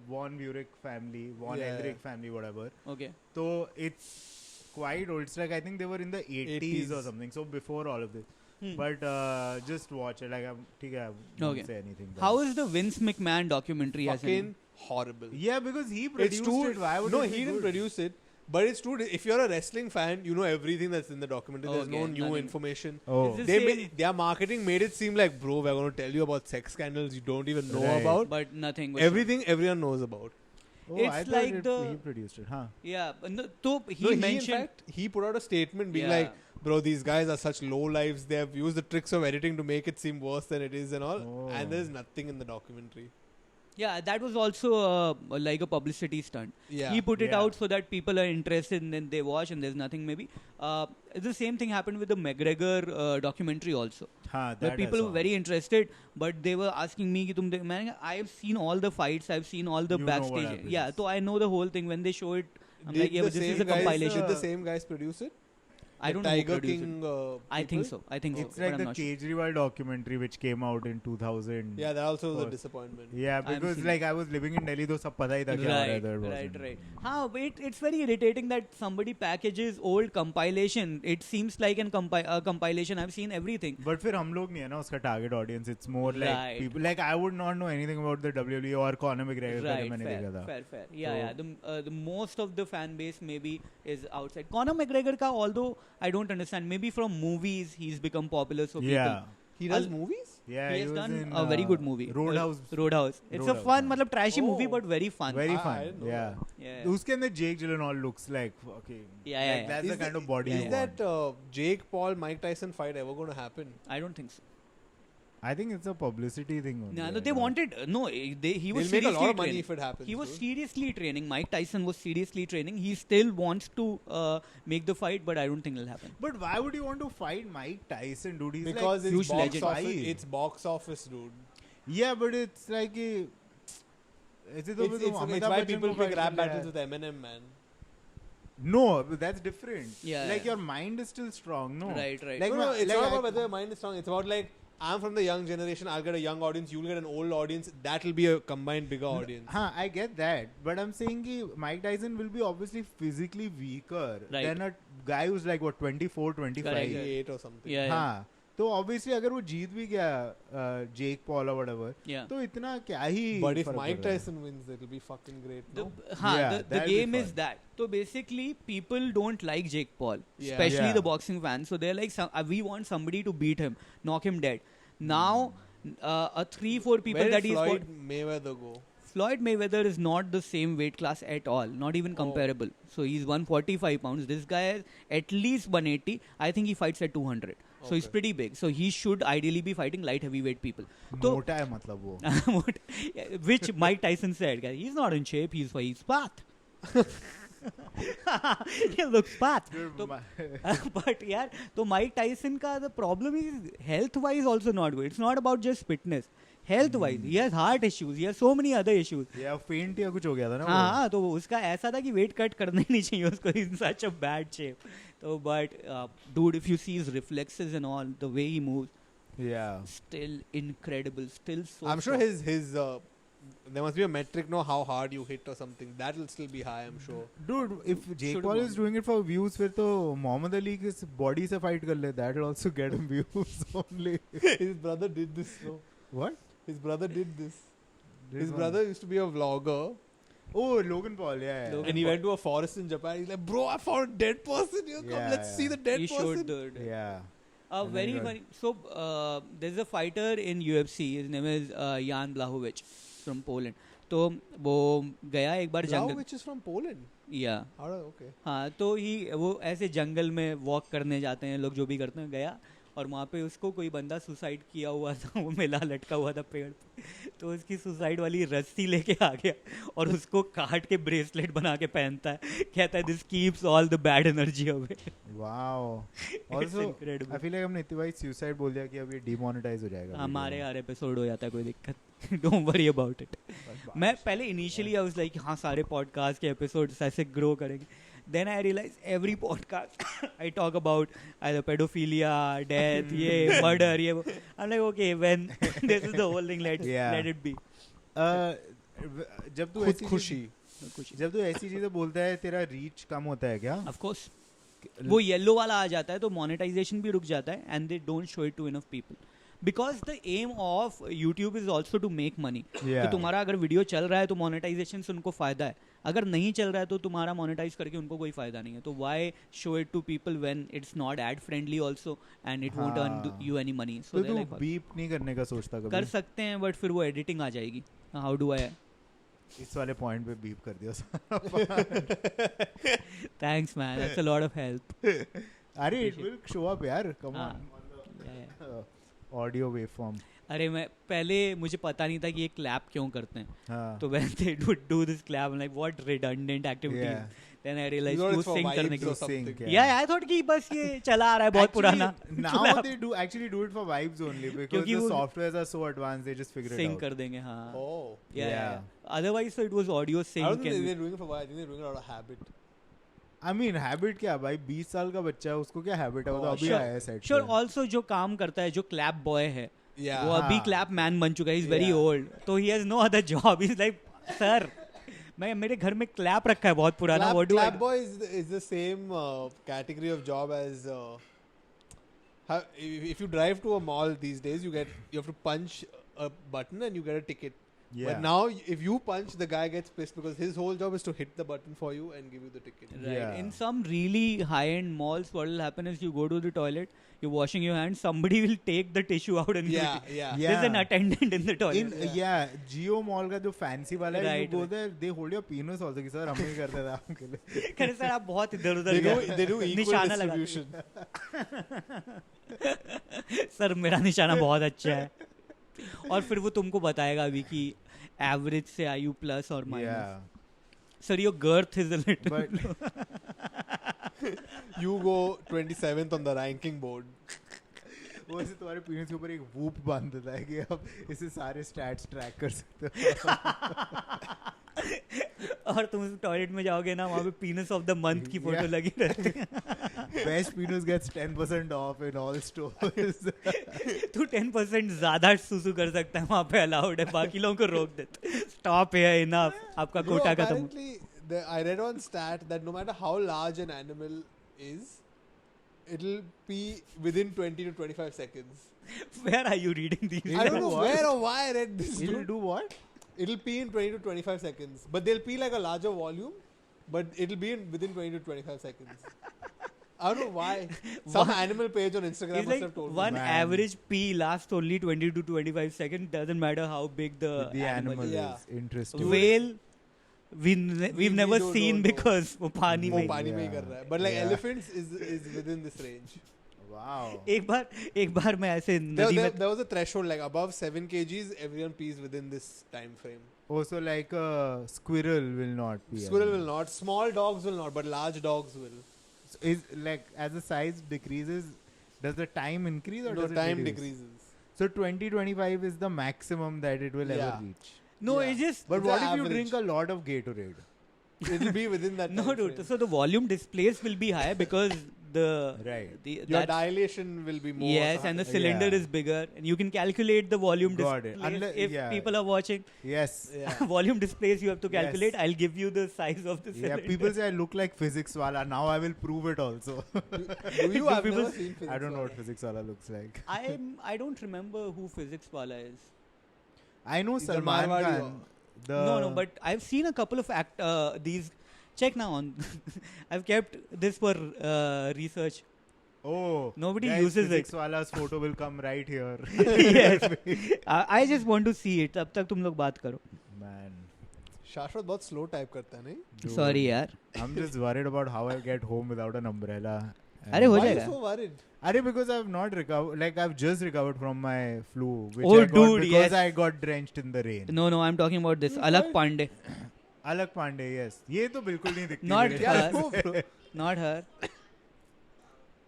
Von Burek family, Von Elric family, whatever. Okay. So it's quite old. It's like I think they were in the 80s or something. So before all of this. But just watch it. Like I won't say anything. How is the Vince McMahon documentary? Fucking horrible. Yeah, because he produced it. Why would no, it be he didn't good? produce it. But it's true. If you're a wrestling fan, you know everything that's in the documentary. There's no new information. Oh. Their marketing made it seem like, bro, we're going to tell you about sex scandals you don't even know about. But nothing. Everything everyone knows about. Oh, It's I thought like he produced it, huh? Yeah. So he mentioned. In fact, he put out a statement being like, bro, these guys are such low lives. They have used the tricks of editing to make it seem worse than it is and all. Oh. And there's nothing in the documentary. Yeah, that was also like a publicity stunt. Yeah. He put it out so that people are interested and then they watch and there's nothing maybe. The same thing happened with the McGregor documentary also. Where people were very interested, but they were asking me, I have seen all the fights, I've seen all the backstage. Yeah, so I know the whole thing. When they show it, I'm like, yeah, but this is a compilation. Did the same guys produce it? I don't know Tiger who produced King. I think so. It's like the Kejriwal documentary which came out in 2000. Yeah, that also was a disappointment. Yeah, because like I was living in Delhi, so sab pata hi tha kya ho raha tha. Right. But it's very irritating that somebody packages old compilation. It seems like a compilation. I've seen everything. But फिर हम लोग नहीं है ना उसका target audience. It's more like people. Like I would not know anything about the WWE or Conor McGregor. Right, fair. Yeah. The most of the fan base maybe is outside. Conor McGregor ka, although I don't understand. Maybe from movies he's become popular. So people. He does movies? Yeah, he has done a very good movie. Roadhouse. It's a fun, trashy movie, but very fun. Very fun. Yeah. Uske andar Jake Gyllenhaal looks like okay. Yeah. Like that's the kind of body. Is that Jake Paul Mike Tyson fight ever going to happen? I don't think so. I think it's a publicity thing only. No, they wanted he was They'll make a seriously lot of money training. if it happens. He was dude. seriously training. Mike Tyson was seriously training. He still wants to make the fight, but I don't think it'll happen. But why would you want to fight Mike Tyson, dude? He's Because like it's huge box legend. office. It's box office, dude. Yeah, but it's like It's why people pick rap battles with Eminem, man. No, that's different. Yeah, like yeah. your mind is still strong, no? Right. Like No, it's not about whether your mind is strong. It's about like, I'm from the young generation. I'll get a young audience. You'll get an old audience. That'll be a combined bigger audience. I get that, but I'm saying ki Mike Tyson will be obviously physically weaker than a guy who's like what 24, 25. 28 or something. Yeah. तो obviously अगर वो जीत भी गया Jake Paul or whatever, तो इतना क्या ही. But if Mike Tyson wins, it'll be fucking great. No? The game is that. So basically, people don't like Jake Paul, especially the boxing fans. So they're like, we want somebody to beat him, knock him dead. Now, 3-4 people Where that did he's Floyd Mayweather go? Floyd Mayweather is not the same weight class at all, not even comparable. So he's 145 pounds. This guy is at least 180. I think he fights at 200. So he's pretty big. So he should ideally be fighting light heavyweight people. मोटा है मतलब वो. Which Mike Tyson said, he's not in shape. He's fat. He looks fat. But yeah, so Mike Tyson ka the problem is health wise also not good. It's not about just fitness. Health wise, he has heart issues. He has so many other issues. Yeah, faint या कुछ हो गया था ना. हाँ, तो उसका ऐसा था कि weight cut करना ही नहीं चाहिए उसको. He's in such a bad shape. So, but dude, if you see his reflexes and all, the way he moves, still incredible. Still so. I'm sure his there must be a metric, know how hard you hit or something. That will still be high, I'm sure. Dude, if Jake Paul is doing it for views, फिर तो Muhammad Ali की body से fight कर ले. That will also get him views only. His brother did this, no? What? His brother did this. His brother used to be a vlogger. Oh, Logan Paul, yeah. And he went to a forest in Japan. He's like, bro, I found a dead person here. Come, let's see the dead person. He showed the Yeah. Very funny. So, there's a fighter in UFC. His name is Jan Blachowicz from Poland. तो वो गया एक बार जंगल. Blachowicz is from Poland. Yeah. Okay. हाँ, तो वो ऐसे जंगल में walk करने जाते हैं लोग, जो भी करते हैं. गया और वहाँ पे उसको कोई बंदा सुसाइड किया हुआ था, वो मिला लटका हुआ था पेड़ पे. तो उसकी सुसाइड वाली रस्सी लेके आ गया और उसको काट के ब्रेसलेट बना के पहनता है. कहता है this keeps all the bad energy away. Wow. Also I feel like हमने इतनी बार सुसाइड बोल दिया कि अब ये डिमोनेटाइज हो जाएगा. हमारे हर एपिसोड हो जाता है, कोई दिक्कत. Don't worry about it. मैं पहले इनिशियली आई वाज लाइक हाँ सारे पॉडकास्ट के एपिसोड्स ऐसे ग्रो करेंगे. Then I realized every podcast I talk about either pedophilia, death, murder, I'm like, okay, when this is the whole thing, let it be. जब तू ऐसी चीजें बोलता है, तेरा रीच कम होता है क्या? Of course. वो येलो वाला आ जाता है तो मोनेटाइजेशन भी रुक जाता है, and they don't show it to enough people. Because the aim of YouTube is also to make money. तो तुम्हारा अगर वीडियो चल रहा है तो मोनेटाइजेशन से उनको फायदा है. अगर नहीं चल रहा है तो तुम्हारा मोनेटाइज करके उनको कोई फायदा नहीं है. तो why show it to people when it's not ad friendly also and it won't earn you any money. So तो तू बीप नहीं करने का सोचता कभी? कर सकते हैं बट फिर वो एडिटिंग आ जाएगी. How do I? इस वाले पॉइंट पे बीप कर दिया. Thanks man, that's a lot of help. अरे it will show up यार, come on. Audio waveform. अरे मैं पहले मुझे पता नहीं था कि ये क्लैप क्यों करते हैं. तो when they would do this clap, I'm like what redundant activities. Then I realized वो सिंग करने के. Yeah, I thought कि बस ये चला आ रहा है बहुत पुराना. Now they do actually do it for vibes only because the softwares are so advanced, they just figure it out. Sync कर देंगे. हाँ. Oh. Yeah. Otherwise so it was audio sync. I don't think they're doing it for why. I think they're doing it out of habit. I mean habit क्या भाई, 20 साल का बच्चा है, उसको क्या हैबिट है, वो तो अभी आया है सेट. Sure. Also जो काम करता है, जो क्लैप बॉय है, वो अभी क्लैप मैन बन चुका है. He's very old, तो he has no other job. He's like sir, मैं मेरे घर में क्लैप रखा है बहुत पुराना. Clap boy is the same category of job as if you drive to a mall these days, you have to punch a button and you get a ticket. Yeah. But now, if you punch, the guy gets pissed because his whole job is to hit the button for you and give you the ticket. Right. Yeah. In some really high-end malls, what will happen is you go to the toilet, you're washing your hands, somebody will take the tissue out and give it. There's an attendant in the toilet. Geo Mall का जो fancy वाला है, you go there, they hold your penis also. कि sir हम ही करते थे आपके लिए. करे सर आप बहुत इधर-उधर गए. They do equal distribution. Sir मेरा निशाना बहुत अच्छा है. और फिर वो तुमको बताएगा अभी कि एवरेज से आर यू प्लस और minus. Sir your girth is a little. You go 27th on the ranking board. वो ऐसे तुम्हारे पीनस के ऊपर एक वूप बांध देता है कि अब इसे सारे स्टैट्स ट्रैक कर सकते हो. और तुम टॉयलेट में जाओगे ना, वहाँ पे पीनस ऑफ द मंथ की फोटो लगी रहती है. Best penis gets 10% off in all stores. तू 10% ज्यादा सुसु कर सकता है, वहाँ पे अलाउड है, बाकी लोगों को रोक देते. स्टॉप हियर, इनफ, आपका कोटा खत्म. Apparently, I read on stat that no matter how large an animal is, it'll pee within 20 to 25 seconds. Where are you reading these? I don't know where or why I read this. It'll do what? It'll pee in 20 to 25 seconds. But they'll pee like a larger volume, but it'll be within 20 to 25 seconds. I don't know why. Some animal page on Instagram It's must like have told one me. average pee lasts only 20 to 25 seconds. Doesn't matter how big the animal is. Yeah. is. Interesting. Whale, we've never don't seen know. because वो पानी वो में. पानी में ही कर रहा है. But like elephants is within this range. Wow. एक बार मैं ऐसे नदी में. There was a threshold like above 7 kgs, everyone pees within this time frame. Also, like a squirrel will not be. Squirrel will not. Small dogs will not, but large dogs will. So is like as the size decreases, does the time increase or No, does it time reduce? decreases. So 20-25 is the maximum that it will ever Yeah. reach. No, Yeah. it's just. But It's what the if you average. drink a lot of Gatorade? It'll be within that No, time dude. frame. So the volume displaced will be high because Right. Your that, dilation will be more. yes, and the cylinder Yeah. is bigger, and you can calculate the volume Got it. displaced. If yeah. people are watching, Yes. Yeah. volume displaced you have to Yes. calculate. I'll give you the size of the cylinder. Yeah, people say I look like physics wala. Now I will prove it also. Do you? I've people- never seen physics. I don't know wala. what physics wala looks like. I don't remember who physics wala is. I know He's a Salman Marwadi Khan. The No, but I've seen a couple of these. Check now on. I've kept this for research. Oh, Nobody guys, uses it. physics wala's photo will come right here. Yes. I just want to see it. तब तक तुम लोग बात करो. Man. शाश्वत बहुत slow type करता है नहीं? Dude, Sorry यार. I'm just worried about how I get home without an umbrella. अरे हो Why are you जाएगा. so worried? Arey, because I've not recovered. Like I've just recovered from my flu, which Oh, I got dude, because yes. I got drenched in the rain. No, I'm talking about this. Alak Pandey. Alak Pandey, yes. ये तो बिल्कुल नहीं दिखती Not मेरे her. को, bro. Not her.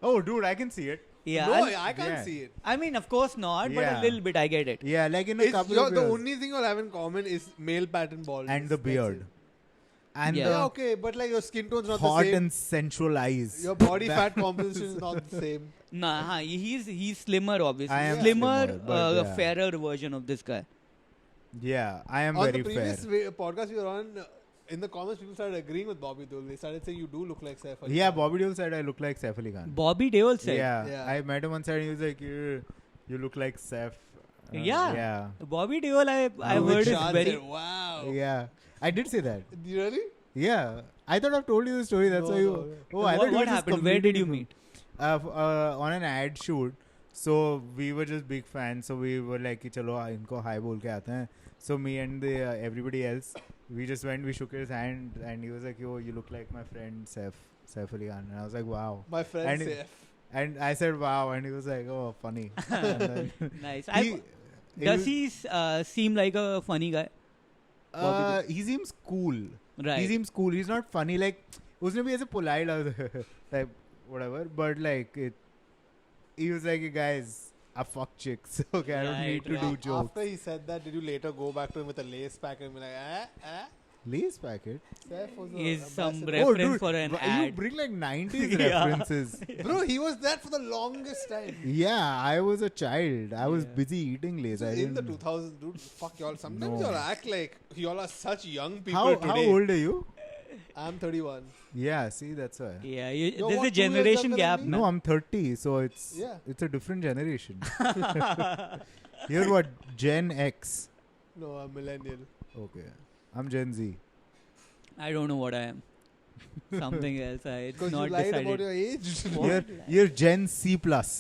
Oh, dude, I can see it. Yeah. No, I can't Yeah. see it. I mean, of course not, but a Yeah. little bit. I get it. Yeah, like in a couple of The years. only thing you'll have in common is male pattern baldness. And the That's beard. it. And Yeah. Yeah, the okay, but like your skin tone's not hot the same. and sensual eyes. Your body fat composition is not the same. Nah, he's slimmer, obviously. I am slimmer, slimmer, but yeah. fairer version of this guy. Yeah, I am On very the previous fair. podcast we were on, in the comments people started agreeing with Bobby Deol. They started saying you do look like Saif Ali Yeah, Khan. Bobby Deol said I look like Saif Ali Khan. Bobby Deol said. Yeah, Yeah. I met him one side and he was like, you look like Saif. Yeah. Yeah. Bobby Deol, I've Which heard is Shaad very. said, wow. Yeah. I did say that. Really? Yeah. I thought I've told you the story. That's No, why you. no, no. Oh, I thought you What just happened? Where did you completely- meet? On an ad shoot. So we were just big fans. So we were like, कि चलो इनको hi बोल के आते हैं. So me and the everybody else, we just went. We shook his hand, and he was like, "Yo, you look like my friend Saif Ali Khan." And I was like, "Wow." My friend And- Saif. And I said, "Wow," and he was like, "Oh, funny." And then Nice. he- Does he seem like a funny guy? he seems cool. Right. He seems cool. He's not funny. Like उसने भी ऐसे polite type whatever. But like he was like, guys, I fuck chicks. Okay, I don't Right, need to right. do jokes. After he said that, did you later go back to him with a lace packet and be like, Lace packet. Saif was Is some ambassador. reference for an You ad. bring like 90s Yeah. references. Bro, he was that for the longest time. Yeah, I was a child. I was Yeah. busy eating lace. I In the didn't- 2000s, dude, fuck y'all. Sometimes No. y'all act like y'all are such young people How today. old are you? I'm 31. Yeah, see, that's why. Yeah, You're there's what, a 2 years generation younger gap. than me? No, I'm 30, so it's Yeah. it's a different generation. You're what? Gen X. No, I'm millennial. Okay. I'm Gen Z. I don't know what I am. Something else. It's Because you not lied decided. about your age. What? You're Gen C plus.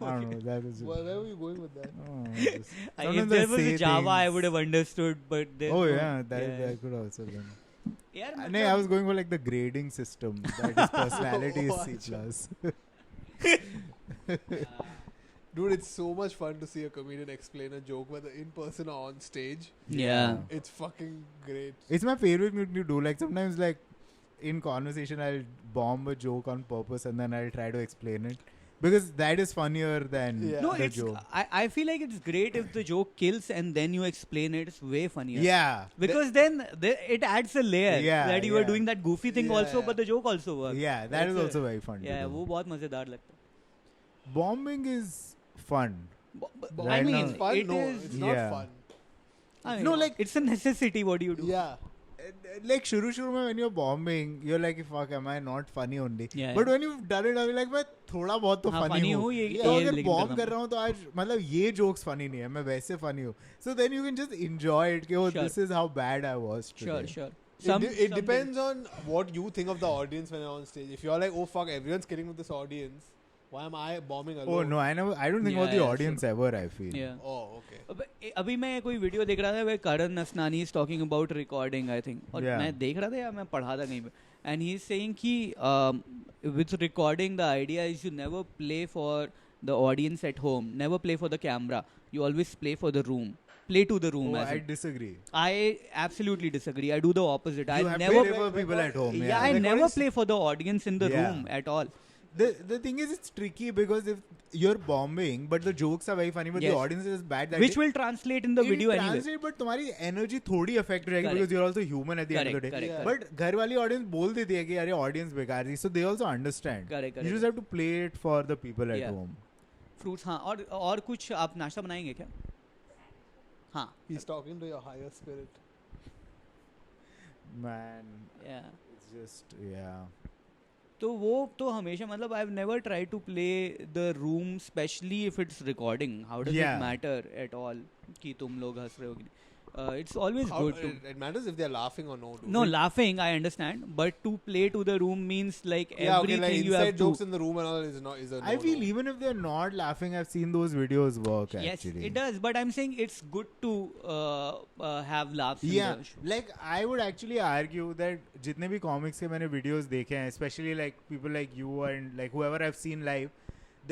I don't know. That is. Where were you going with that? If Sometimes there I was a say Java, I things. would have understood. But there's Oh no- yeah, that could also be. Yeah, No, I was going for like the grading system. That is personality is C plus. Dude, it's so much fun to see a comedian explain a joke, whether in person or on stage. Yeah. It's fucking great. It's my favorite thing to do. Like sometimes, like in conversation, I'll bomb a joke on purpose and then I'll try to explain it because that is funnier than No, the it's. joke. I feel like it's great if the joke kills and then you explain it. It's way funnier. Yeah. Because then it adds a layer that you are yeah. doing that goofy thing also, but the joke also works. Yeah, that is also very fun. Yeah, to do. वो बहुत मजेदार लगता है. Bombing is fun. I Right mean, now- Fun? it No, is. it's not fun. I mean, No, like- it's a necessity. What do you do? Yeah. Like shuru mein when you're bombing, you're like, fuck, am I not funny only? Yeah, But when you've done it, I'll be like, मैं थोड़ा बहुत तो हाँ, funny funny हूँ. हूँ, ये तो ये अगर लेकिन bomb करना कर रहा हूँ तो आज मतलब ये jokes funny नहीं है, मैं वैसे funny हूँ. So then you can just enjoy it. कि, oh, Sure. this is how bad I was today. Sure. It depends on what you think of the audience when you're on stage. If you're like, oh fuck, everyone's kidding with this audience, why am I bombing alone? Oh no, I don't think about the audience ever, I feel. Yeah. Oh, okay. अभी मैं कोई video देख रहा था where Karan Asnani is talking about recording, I think. और Yeah. मैं देख रहा था या मैं पढ़ा था कहीं पे. And he is saying कि with recording the idea is you never play for the audience at home, never play for the camera. You always play for the room. Play to the room. Oh, as I in. disagree. I absolutely disagree. I do the opposite. I You have never to play for people at home. Yeah, I Yeah. never play for the audience in the Yeah. room at all. The thing is, it's tricky because if you're bombing, but the jokes are very funny, but Yes. the audience is bad. That Which will translate in the video anyway. Translate, but तुम्हारी energy थोड़ी affect रहेगी Correct. because you're also human at the end of the day. Correct. But घर वाली audience बोल देती है कि यार ये audience बेकार थी, so they also understand. Correct. You just have to play it for the people at Yeah. home. Fruits हाँ और कुछ आप नाश्ता बनाएंगे क्या? हाँ. He's talking to your higher spirit. Man, Yeah. it's just yeah. तो वो तो हमेशा मतलब I've never tried to play the room, especially if it's recording. How does Yeah. it matter at all कि तुम लोग हंस रहे हो कि नहीं? It's always good to. It matters if they're laughing or no. Dude. No, laughing I understand, but to play to the room means like Yeah, okay, everything like you have inside to. jokes in the room and all is not is a no. I feel even if they're not laughing, I've seen those videos work Yes, actually. it does, but I'm saying it's good to have laughs. Yeah, in the show. like I would actually argue that जितने भी comics के मैंने videos देखे हैं, especially like people like you and like whoever I've seen live,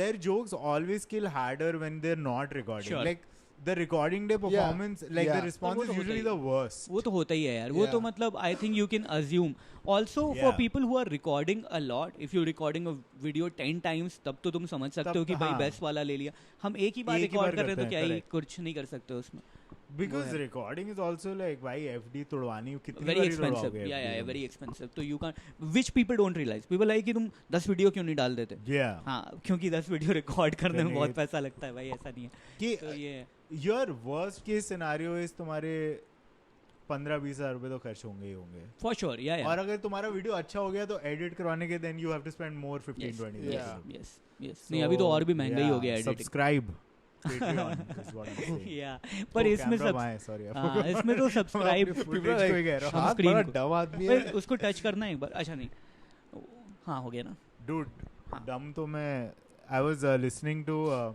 their jokes always kill harder when they're not recording. Sure. Like the recording day performance, like Yeah. the response वो is तो होता usually he the है. worst. वो तो होता ही है यार. वो तो Yeah. मतलब I think you can assume. Also for Yeah. people who are recording a lot, if you're recording a video 10 times, तब तो तुम समझ सकते हो कि भाई हाँ. बेस्ट वाला ले लिया. हम एक ही बार एक ही बार रिकॉर्ड कर रहे हैं करते तो क्या हैं, ही correct. कुछ नहीं कर सकते उसमें. Because है. recording is also like भाई FD तोड़वानी कितनी Very बारी expensive. तोड़वाओगे Yeah, FD? very expensive. तो you can't. Which people don't realize. People like कि तुम 10 वीडियो क्यों नहीं डाल देते? Yeah. हाँ, क्योंकि 10 वीडियो रिकॉर्ड करने में करने बहुत के- पैसा लगता है भाई, ऐसा नहीं है. कि तो ये है. your worst case scenario is तुम्हारे 15-20 हज़ार रुपए तो खर्च होंगे ही होंगे. For sure, yeah. और अगर तुम्हारा वीडियो अच्छा हो गया तो एडिट करवाने के then you have to spend more 15-20 Yeah. Yes. नहीं अभी तो और भी महंगा ही हो गया editing. Subscribe. Patreon is what I'm saying. Yeah, पर इसमें सब sorry. हाँ, इसमें तो सब्सक्राइब People are like, कह रहा हूँ. शाद screen बड़ा को. dumb आदमी भाई है. उसको टच करना है एक बार. अच्छा नहीं, हाँ हो गया ना. Dude, हाँ. dumb तो मैं I was listening to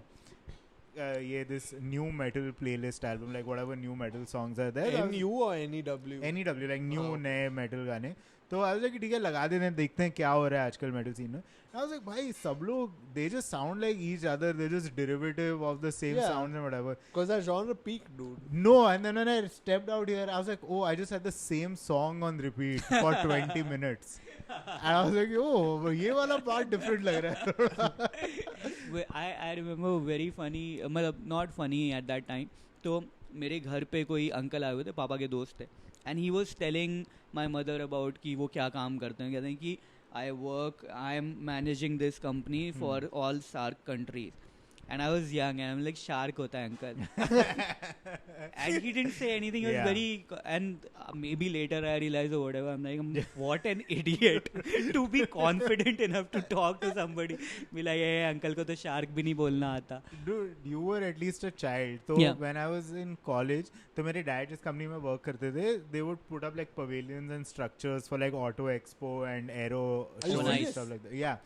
this new metal playlist album, like whatever new metal songs are there. NU or NEW? NEW, like new हाँ. नए metal गाने. तो I was like ठीक है लगा देते हैं, देखते हैं क्या हो रहा है आजकल metal scene में. I was like भाई सब लोग they just sound like each other, they're just derivative of the same Yeah. sounds and whatever. Because that genre peaked, dude. No, and then when I stepped out here, I was like, oh, I just had the same song on repeat for 20 minutes. And I was like, oh, ये वाला part different लग रहा है. I remember very funny, मतलब not funny at that time. तो मेरे घर पे कोई अंकल आए हुए थे, पापा के दोस्त थे. And he was telling my mother about कि वो क्या काम करते हैं. कहते हैं कि I am managing this company for all SAARC countries. And I was young and I'm like, shark hota hai uncle. And he didn't say anything. He was Yeah. very, and maybe later I realized or whatever. I'm like, what an idiot to be confident enough to talk to somebody. Be like, hey, uncle को तो shark भी नहीं बोलना आता. Dude, you were at least a child. So Yeah. when I was in college, तो मेरे dad जिस company में work करते थे, they would put up like pavilions and structures for like Auto Expo and Aero Are you shows and serious? stuff like that. Yeah.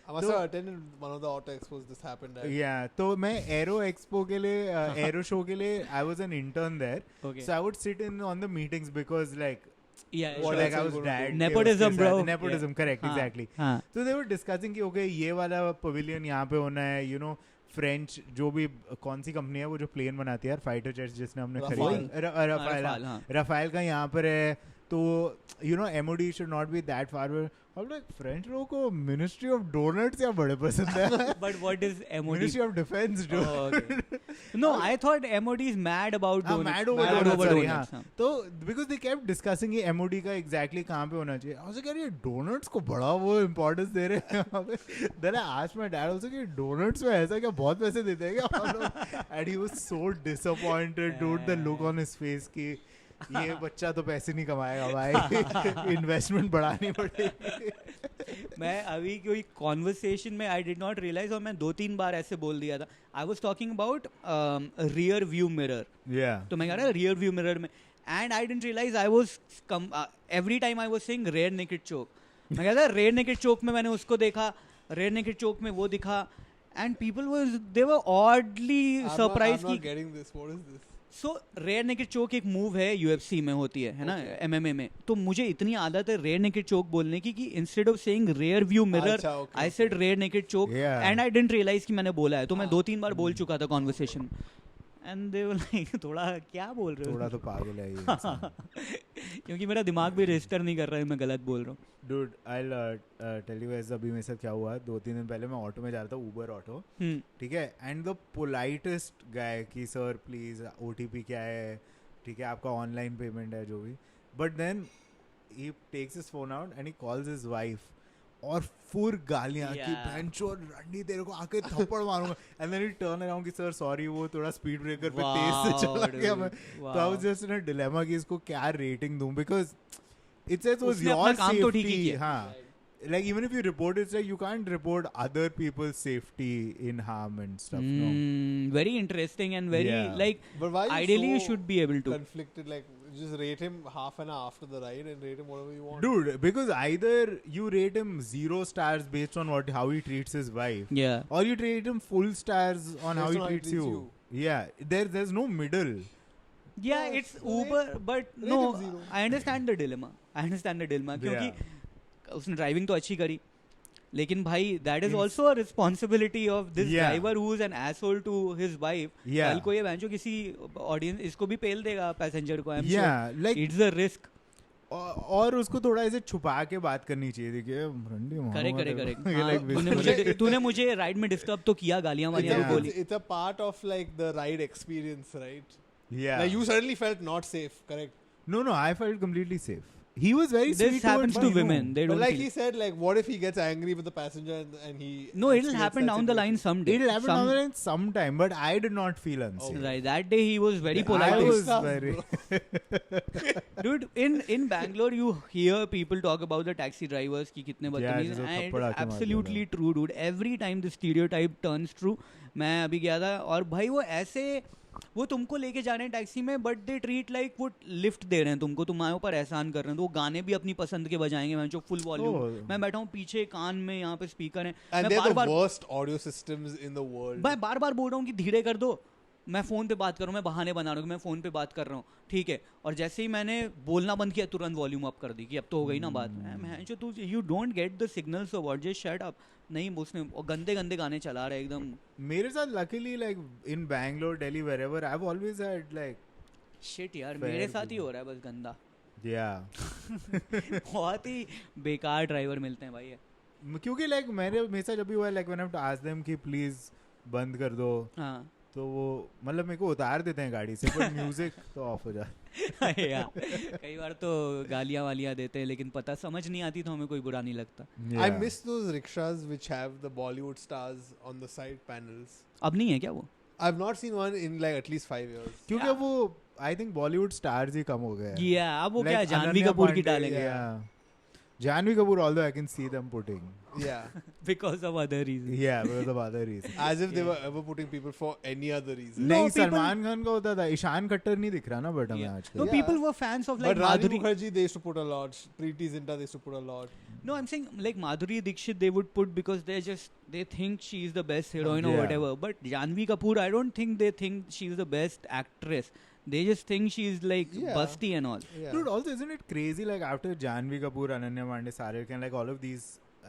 I must So- have attended one of the auto expos this happened at. Yeah. तो मैं Aero Expo के लिए, Aero show के लिए, I was an intern there. Okay. So I would sit in on the meetings because like, Yeah. What sure. like I else was are you gonna dad. do? Nepotism, bro. Nepotism, correct, हाँ, exactly. हाँ. So they were discussing कि okay ये वाला pavilion यहाँ पे होना है, you know, French जो भी कौन सी कंपनी है वो जो प्लेन बनाती है यार फाइटर जेट्स जिसने हमने Rafale. खरीदा रफाल का यहाँ पर है तो you know MOD should not be that far away. अब लाइक फ्रेंच लोगों को मिनिस्ट्री ऑफ डोनट्स या बड़े पसंद है But what is MOD? Ministry of defence जो Oh, okay. No, I thought MOD is mad about donuts. mad over Mad donuts, sorry, donuts, हाँ. तो बिकॉज दे केप्ट डिस्कसिंग ये MOD का exactly कहाँ पे होना चाहिए आई वाज लाइक ये डोनट्स को बड़ा वो इंपॉर्टेंस दे रहे हैं यहाँ पे then I asked my dad also कि डोनट्स में ऐसा क्या बहुत पैसे देते हैं क्या and he was so disappointed dude the look on his face की ये बच्चा तो पैसे नहीं कमाएगा भाई इन्वेस्टमेट बढ़ानी पड़ेगी मैं अभी कोई कॉन्वर्सेशन में आई डिड नॉट रियलाइज और मैं 2-3 बार ऐसे बोल दिया था I was talking about rear view mirror तो मैं कह रहा रियर व्यू मिरर में and I didn't realize I was every time I was saying rear naked choke मैं कहता रेयर नेकेड चोक में मैंने उसको देखा रेयर नेकेड चोक में वो दिखा and people was they were oddly surprised की getting this. What is this? So rear naked choke एक मूव है UFC में होती है ना MMA में तो मुझे इतनी आदत है रेयर नेकेड चोक बोलने की कि instead of saying rear view mirror I said rear naked choke and I didn't realize कि मैंने बोला है तो मैं 2-3 बार बोल चुका था कॉन्वर्सेशन में एंड दे वर लाइक थोड़ा क्या बोल रहे हो थोड़ा तो पागल है ये क्योंकि मेरा दिमाग भी रजिस्टर नहीं कर रहा है मैं गलत बोल रहा हूँ Dude, I'll tell you guys अभी मेरे साथ क्या हुआ 2-3 दिन पहले मैं ऑटो में जा रहा था ऊबर ऑटो ठीक है एंड द पोलाइटेस्ट गाय कि सर प्लीज OTP क्या है ठीक है आपका ऑनलाइन पेमेंट है जो भी but then he takes his phone out and he calls his wife और फुल गालियां कि बहनचोद रंडी तेरे को आके थप्पड़ मारूंगा and then he turn around कि सर सॉरी वो थोड़ा स्पीड ब्रेकर पे तेज से चला गया मैं तो I was just in a dilemma कि इसको क्या रेटिंग दूं because it says was your safety हाँ like even if you report it's like you can't report other people's safety in harm and stuff no very interesting and very like but why ideally so you should be able to conflicted like just rate him half an hour after the ride and rate him whatever you want dude because either you rate him 0 stars based on how he treats his wife or you rate him full stars on how he treats you yeah there's no middle it's Uber but no I understand the dilemma क्योंकि उसने driving तो अच्छी करी लेकिन भाई that is also a responsibility of this driver who is an asshole to his wife कल को ये बेंचो किसी ऑडियंस इसको भी पेल देगा पैसेंजर को इट्स अ रिस्क और उसको थोड़ा ऐसे छुपा के बात करनी चाहिए थी करे तूने मुझे राइड में डिस्टर्ब तो किया गालियां वालियां बोली it's a part of like the ride experience right like you certainly felt not safe correct no I felt completely safe he was very this sweet happens to women they don't but like he said like what if he gets angry with the passenger and he no it'll happen down the line someday it'll happen down the line sometime but I did not feel unsafe right that day he was very polite I was very dude in Bangalore you hear people talk about the taxi drivers ki kitne badtameez and it's absolutely true dude every time the stereotype turns true मैं अभी गया था और भाई वो ऐसे वो तुमको लेके जा रहे हैं टैक्सी में बट दे ट्रीट लाइक वो लिफ्ट दे रहे हैं तुमको तुम्हारे ऊपर एहसान कर रहे हैं तो वो गाने भी अपनी पसंद के बजाएंगे मैं जो फुल वॉल्यूम मैं बैठा हूँ पीछे कान में यहाँ पे स्पीकर है मैं बार worst audio systems in the world मैं बार बार बोल रहा हूँ कि धीरे कर दो मैं फ़ोन पे बात कर रहा हूँ मैं बहाने बना रहा हूँ मैं फ़ोन पे बात कर रहा हूँ ठीक है और जैसे ही मैंने बोलना बंद किया तुरंत वॉल्यूम अप कर दी कि अब तो हो गई ना बात मैं जो तू you don't get the signals of what just shut up नहीं उसने गंदे गंदे गाने चला रहे एकदम मेरे साथ luckily like in Bangalore Delhi wherever I have always had like shit यार मेरे साथ ही हो रहा है बस गंदा या बहुत ही बेकार ड्राइवर मिलते हैं भाई क्योंकि लाइक मेरे साथ जब भी हुआ like when I have to ask them कि प्लीज बंद कर दो हाँ तो वो मतलब मेरे को उतार देते हैं गाड़ी से पर म्यूजिक तो ऑफ हो जाता है कई बार तो गालियां वालियां देते हैं लेकिन पता समझ नहीं आती तो हमें कोई बुरा नहीं लगता I miss those rickshaws which have the Bollywood stars on the side panels अब नहीं है क्या वो I've not seen one in like at least 5 years क्योंकि वो आई थिंक बॉलीवुड स्टार्स ही कम हो गए हैं अब वो क्या जानवी कपूर की डालेंगे Janvi Kapoor, although I can see them putting. Because of other reasons. Because of other reasons. As if they were ever putting people for any other reason. नहीं सलमान खान का होता था ईशान खट्टर नहीं दिख रहा ना बट हमें आजकल. No, people were fans of like but Madhuri Mukherjee they used to put a lot. Preeti Zinta they used to put a lot. No, I'm saying like Madhuri Dixit they would put because they think she is the best heroine or whatever. But Janvi Kapoor I don't think they think she is the best actress. They just think she's like busty and all. Dude, also isn't it crazy like after Janvi Kapoor, Ananya Pandey, Sarah Khan, like all of these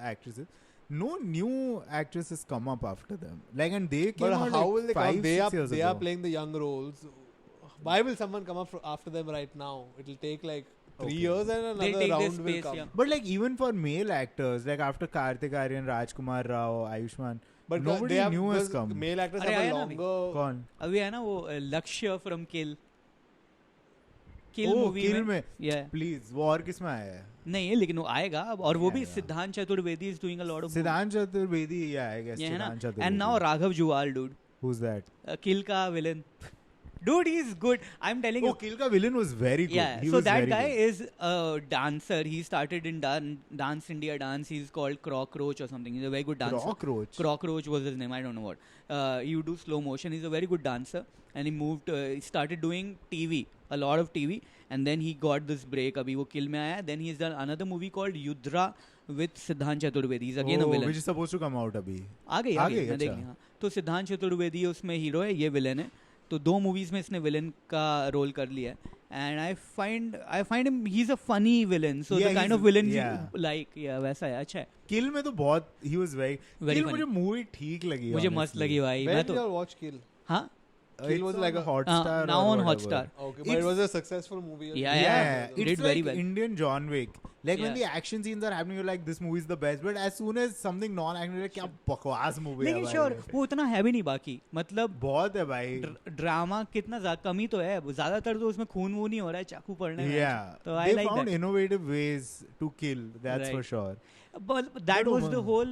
actresses, no new actresses come up after them. Like, and they came But out how like will they 5, come? 6 years They ago. are playing the young roles. Why will someone come up after them right now? It'll take like 3 Okay. years and They'll another take their round will space, come. yeah. But like even for male actors, like after Kartik Aaryan, Rajkumar Rao, Ayushmann, But nobody they have, new has those come. male actors अरे have आया a ना अभी? longer. कौन? अभी है ना वो लक्ष्य फ्रॉम किल मूवी किल में yeah. प्लीज वो और किस में आया है? नहीं है लेकिन वो आएगा अब और वो भी आएगा। सिद्धांत Chaturvedi is doing a lot of सिद्धांत चतुर्वेदी, yeah, I guess ये है ना Siddhant Chaturvedi. And now Raghav Jual dude Who's that? किल का villain dude he is good I'm telling you Oh, Kill ka villain was very good. yeah He so was that very guy good. is a dancer he started in Dance India Dance he's called Cockroach or something he's a very good dancer Cockroach was his name I don't know what he would do slow motion he's a very good dancer and he moved he started doing TV a lot of TV and then he got this break abhi wo Kill mein aaya then he's done another movie called Yudra with Siddhant Chaturvedi he's again a villain which is supposed to come out abhi. आ गई मैं अच्छा। देख लिया तो सिद्धांत चतुर्वेदी उसमें hero है ये विलन है तो 2 मूवीज में इसने विलन का रोल कर लिया and I find him he is a funny villain so the kind of villain like या वैसा है अच्छा है किल में तो बहुत he was Very very funny. मुझे मूवी ठीक लगी मुझे मस्त लगी भाई Where मैं did तो you all watch Kill? हाँ Kill was like a Hotstar now or on whatever. Hotstar Okay, but it was a successful movie. Yeah. It's Did like very well. Indian John Wick. Like when Yeah. the action scenes are happening, you're like, this movie is the best. But as soon as something non-action, you're like, क्या बकवास movie है लेकिन भाई sure ये। वो उतना है भी नहीं बाकी मतलब बहुत है भाई। ड्रामा कितना कमी तो है ज्यादातर तो उसमें खून वून ही हो रहा है चाकू पड़ने में Yeah. तो I They like found that. innovative ways to kill. That's for Right. sure. But that No, was no, the no. whole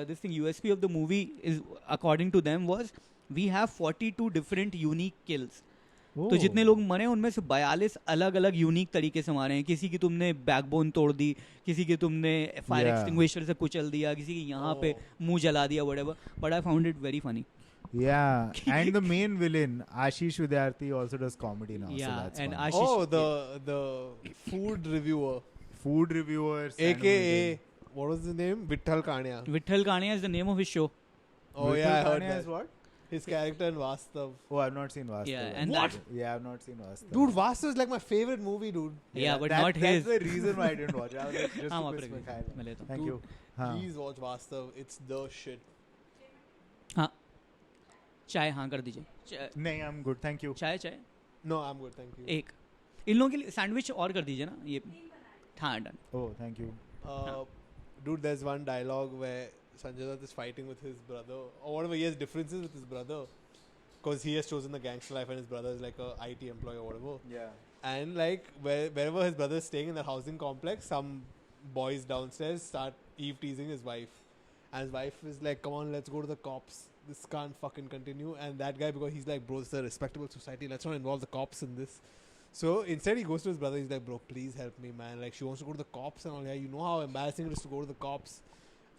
this thing USP of the movie is according to them was we have 42 different unique kills. तो जितने लोग मरे उनमें से 42 अलग अलग unique तरीके से मारे हैं किसी की तुमने बैकबोन तोड़ दी किसी की तुमने फायर Yeah. एक्सटिंग्विशर से कुचल दिया किसी की यहाँ पे मुंह जला दिया whatever but I found it very funny Yeah, and the main villain Ashish Vidyarthi also does comedy now. Yeah, so that's and fun. Ashish Oh, the food reviewer, Food reviewers, AKA what was the name? Vitthal Kania. Vitthal Kania is the name of his show Oh yeah, I heard Kania is that. what? His character in Vastav. Oh, I've not seen Vastav. Yeah, and What? Yeah, I've not seen Vastav. Dude, Vastav is like my favorite movie, dude. yeah but that, not that's his the reason why I didn't watch it. I was like, just हाँ to वहाँ piss पर Mikhail. मैं लेता हूँ Thank you. हाँ. Please watch Vastav. It's the shit. हाँ चाय हाँ कर दीजिए नहीं, I'm good. Thank you. चाय चाय No, I'm good. Thank you. एक इन लोगों के लिए सैंडविच और कर दीजिए ना ये हाँ done Oh, thank you. Dude, there's one dialogue where Sanjay Dutt is fighting with his brother, or whatever. He has differences with his brother because he has chosen the gangster life and his brother is like a IT employee or whatever. Yeah. And like wherever his brother is staying in the housing complex, some boys downstairs start eve teasing his wife, and his wife is like, "Come on, let's go to the cops. This can't fucking continue." And that guy, because he's like, "Bro, this is a respectable society. Let's not involve the cops in this." So instead, he goes to his brother. He's like, "Bro, please help me, man. Like, she wants to go to the cops and all. Yeah, you know how embarrassing it is to go to the cops."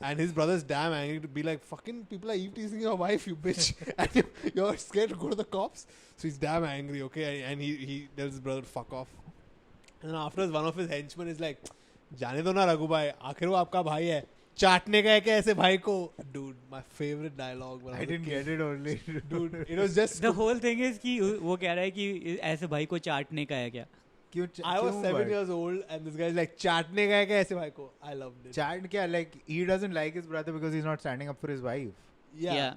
And his brother's damn angry to be like, "Fucking people are eve teasing your wife, you bitch, and you're scared to go to the cops." So he's damn angry, okay, and he tells his brother to fuck off. And then afterwards, one of his henchmen is like, "जाने दो ना रघु भाई, आखिर वो आपका भाई है, चाटने का है क्या ऐसे भाई को?" Dude, my favorite dialogue. When I didn't get it only. Dude, it was just. The whole thing is कि वो कह रहा है कि ऐसे भाई को चाटने का है क्या I was 7 years old and this guy is like, चाटने का है क्या ऐसे भाई को? I loved it. Chat kya? Like, he doesn't like his brother because he's not standing up for his wife. Yeah.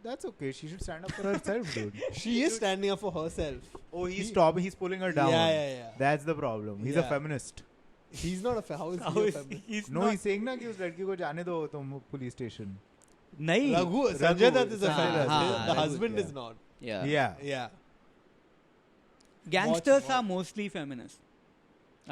That's okay. She should stand up for herself, dude. She is standing up for herself. Oh, he's pulling her down. Yeah. That's the problem. He's a Yeah. feminist. He's not a how is How he a is feminist? he's No, not- he's saying ना कि उस लड़की को जाने दो तुम police station. नहीं Raghu, Sanjay Dutt is a हाँ, feminist. हाँ, The Raghu, husband yeah. is not. yeah Yeah. gangsters Watch. are mostly feminist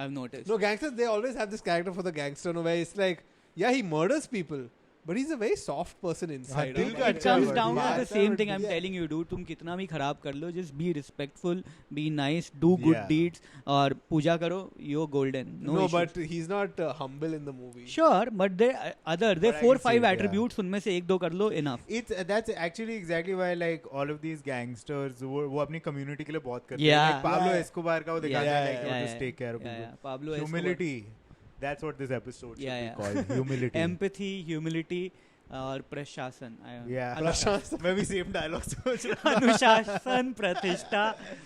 I've noticed No, gangsters, they always have this character for the gangster, no, where it's like, yeah, he murders people, but he's a very soft person inside. दिल huh? का it अच्छा comes word. down to Yeah. the same thing I'm Yeah. telling you dude तुम कितना भी खराब कर लो just be respectful be nice do good Yeah. deeds और पूजा करो you're golden no issues. but he's not humble in the movie. sure but there But I 4-5 can see it, attributes उनमें से 1-2 कर लो enough It's that's actually exactly why like all of these gangsters वो अपनी community के लिए बहुत करते Yeah. हैं. Like Pablo Yeah. Escobar का वो दिखाता Yeah, है like yeah, how to take care of people. Pablo Escobar. Humility. That's what this episode should Yeah, be yeah. called. Humility. empathy humility और प्रशासन Yeah. मैं भी सेम डायलॉग सोच रहा अनुशासन प्रतिष्ठा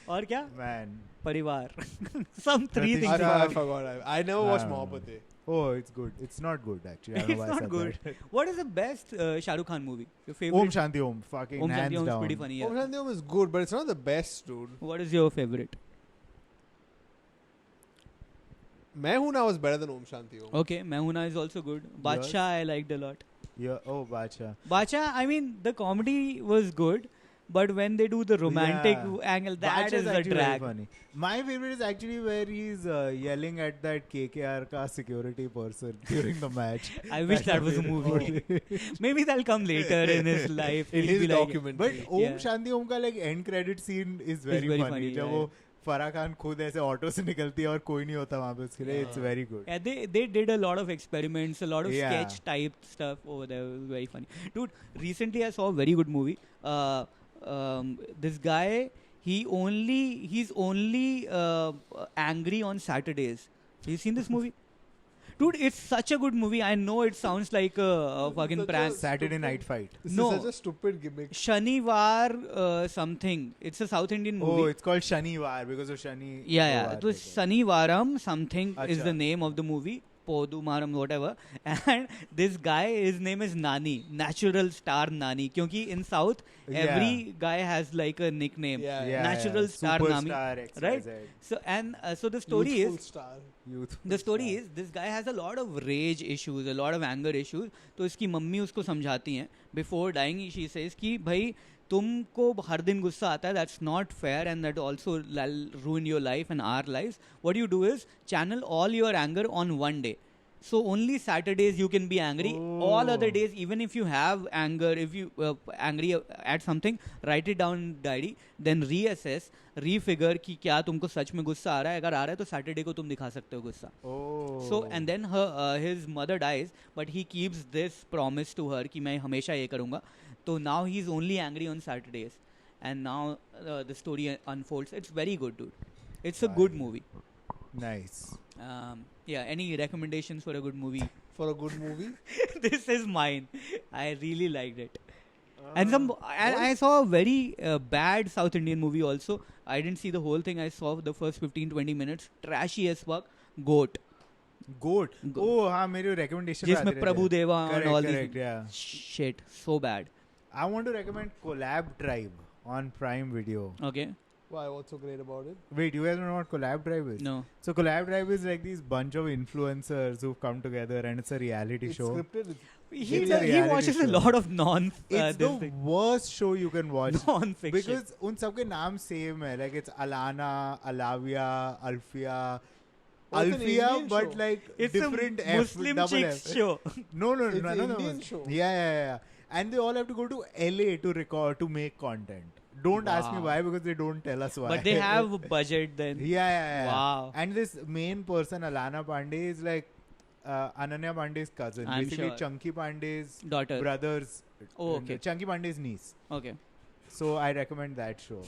और क्या Man. परिवार some three Pratishtha. things I forgot. I never watched Mohabbat. Oh, it's good. It's not good actually. I don't know why I it's not said good. that. What is the best Shah Rukh Khan movie? Your favorite? Om Shanti Om. Fucking Om hands Shanti Om is down. pretty funny. Om Yeah. Shanti Om is good, but it's not the best, dude. What is your favorite? Main Hoon Na was better than Om Shanti Om. Okay, Mehuna is also good. Badshah I liked a lot. Yeah. Oh, Bacha. Badshah, I mean the comedy was good, but when they do the romantic angle, that Bacha is a actually very drag. funny. My favorite is actually where he's yelling at that KKR ka security person during the match. I wish that was a movie. Maybe that'll come later in his life. In He'll his be like, documentary. But Om Yeah. Shanti Om का like end credit scene is very funny. जब yeah. वो फराह खान खुद ऐसे auto से निकलती है और कोई नहीं होता वहाँ पे उसके लिए. It's very good. Yeah, they did a lot of experiments, a lot of Yeah. sketch type stuff over there. It was very funny. Dude, recently I saw a very good movie. This guy, he's only angry on Saturdays. Have you seen this movie? Dude, it's such a good movie. I know it sounds like a fucking Such a prank. Saturday Night Fight. This No. is such a stupid gimmick. Shanivar something. It's a South Indian movie. Oh, it's called Shanivar because of Shani. Yeah. So Shanivaram something is Acha. the name of the movie. Podumaram, whatever. And this guy, his name is Nani. Natural star Nani. Kyunki in South, every guy has like a nickname. Yeah. Natural star Nami. Right? So so the story Youthful is, star. the story is, this guy has a lot of rage issues, a lot of anger issues. तो इसकी mummy उसको समझाती हैं. Before dying, she says कि भाई तुमको हर दिन गुस्सा आता है, that's not fair and that also ruin your life and our lives. What you do is channel all your anger on one day. So only Saturdays you can be angry. All other days, even if you have anger, if you angry at something, write it down in diary, then reassess, refigure कि क्या तुमको सच में गुस्सा आ रहा है. अगर आ रहा है तो Saturday को तुम दिखा सकते हो गुस्सा. So and then his mother dies, but he keeps this promise to her कि मैं हमेशा ये करूँगा. So now he's only angry on Saturdays, and now the story unfolds. It's very good, dude. It's a good movie. Nice. Yeah. Any recommendations for a good movie? For a good movie? This is mine. I really liked it. And I saw a very bad South Indian movie also. I didn't see the whole thing. I saw the first 15-20 minutes. Trashy as fuck. Goat. Oh, हाँ मेरे recommendation जिसमें प्रभु देवा and all these. Correct, yeah. Shit, so bad. I want to recommend Collab Tribe on Prime Video. Okay. Why? What's so great about it? Wait, you guys don't know what Collab Tribe is? No. So Collab Tribe is like these bunch of influencers who've come together and it's a reality It's show. scripted. He watches a lot of It's the worst show you can watch. non-fiction. Because उन सबके नाम same है. Like it's Alana, Alavia, Alfia. Oh, it's an Alfia, Indian but show. like It's different a F, Muslim double chicks F. show. No. It's an Indian show. Yeah. And they all have to go to LA to record, to make content. Don't ask me Wow. why, because they don't tell us why. But they have a budget then. Yeah. Wow. And this main person, Alana Pandey, is like Ananya Pandey's cousin. I'm Basically, sure. Chunky Pandey's Daughter. brothers. Oh, okay. Chunky Pandey's niece. Okay. So I recommend that show.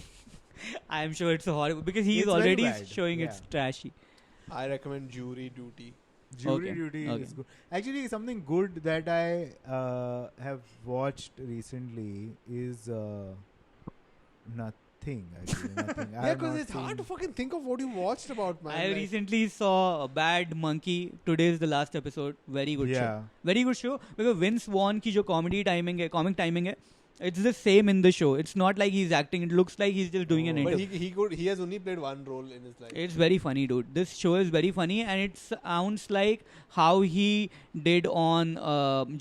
I'm sure it's horrible because he is It's very already bad. showing Yeah. it's trashy. I recommend Jury Duty. Jury Okay. Duty Okay. is good. Actually, something good that I have watched recently is nothing. Actually, nothing. I Yeah, have because not it's hard seen- to fucking think of what you watched about, man. I Like, recently saw Bad Monkey. Today is the last episode. Very good show. Yeah. Very good show because Vince Vaughn की जो comedy timing है, comic timing है, it's the same in the show. It's not like he's acting. It looks like he's just doing an but interview. he has only played one role in his life. It's very funny, dude. This show is very funny, and it sounds like how he did on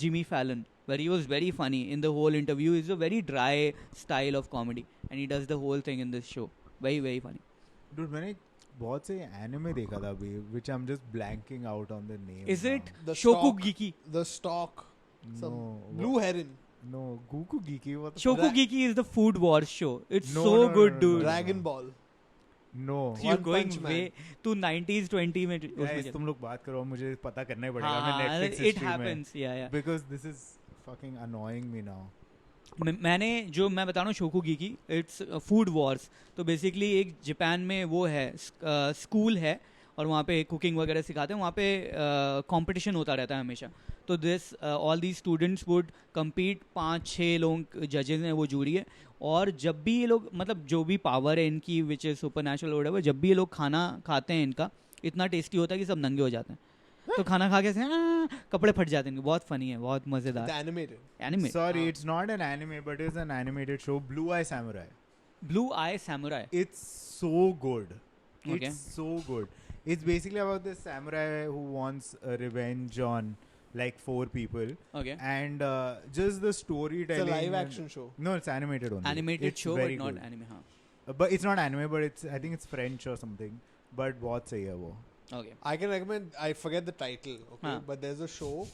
Jimmy Fallon, where he was very funny in the whole interview. It's a very dry style of comedy, and he does the whole thing in this show. Very, very funny. Dude, मैंने बहुत से anime देखा था अभी, which I'm just blanking out on the name. Is it The Shokugeki? The Stock. Some No. Blue Heron. No, Goku Geeky. What the Shokugeki is the Food Wars show. It's No, so no, good, no, dude. no. Dragon Ball. No. You're One going Punch Man. way to 90s, 20 में. Guys, तुम लोग बात करो, मुझे पता करना ही पड़ेगा. हाँ, मैं Netflix it history में. happens. Yeah. Because this is fucking annoying me now. मैंने जो मैं बता रहा हूँ शोकुगेकी, इट्स फूड वॉर्स. तो बेसिकली एक जापान में वो है स्कूल है और वहाँ पे कुकिंग वगैरह सिखाते हैं. वहाँ पे कंपटीशन होता रहता है हमेशा. तो this all the students would compete, 5-6 लोग जजेस हैं, वो जूरी है, और जब भी ये लोग मतलब जो भी पावर है इनकी विच इज सुपर नेचुरल वगैरह, जब भी ये लोग खाना खाते हैं इनका इतना टेस्टी होता है कि सब नंगे हो जाते हैं, तो खाना खा के कपड़े फट जाते हैं, बहुत फनी है, बहुत मजेदार। Animated. Sorry, it's not an anime, but it's an animated show, Blue Eye Samurai. Blue Eye Samurai. It's so good. Okay. It's so good. It's basically about this samurai who wants revenge on like 4 people. Okay. And just the storytelling. It's a live action show. No, it's animated only. Animated it's show, very but not good. anime. हाँ. But it's not anime, but it's, I think it's French or something. But बहुत सही है वो. Okay. I can recommend. I forget the title. Okay, but there's a show.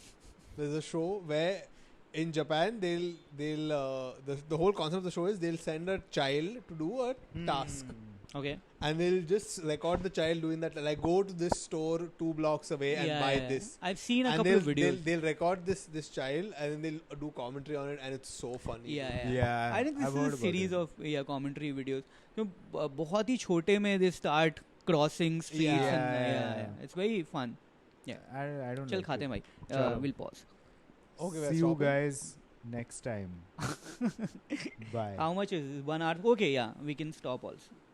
There's a show where in Japan they'll the whole concept of the show is they'll send a child to do a task. Okay. And they'll just record the child doing that, like go to this store 2 blocks away and buy this. I've seen a and couple of videos. They'll record this child and then they'll do commentary on it, and it's so funny. Yeah. I think this is a series of commentary videos. बहुत ही छोटे में they start crossing streets and it's very fun. Yeah. I don't. चल खाते हैं भाई. We'll pause. Okay. See you guys next time. Bye. How much is this? 1 hour? Okay, yeah. We can stop also.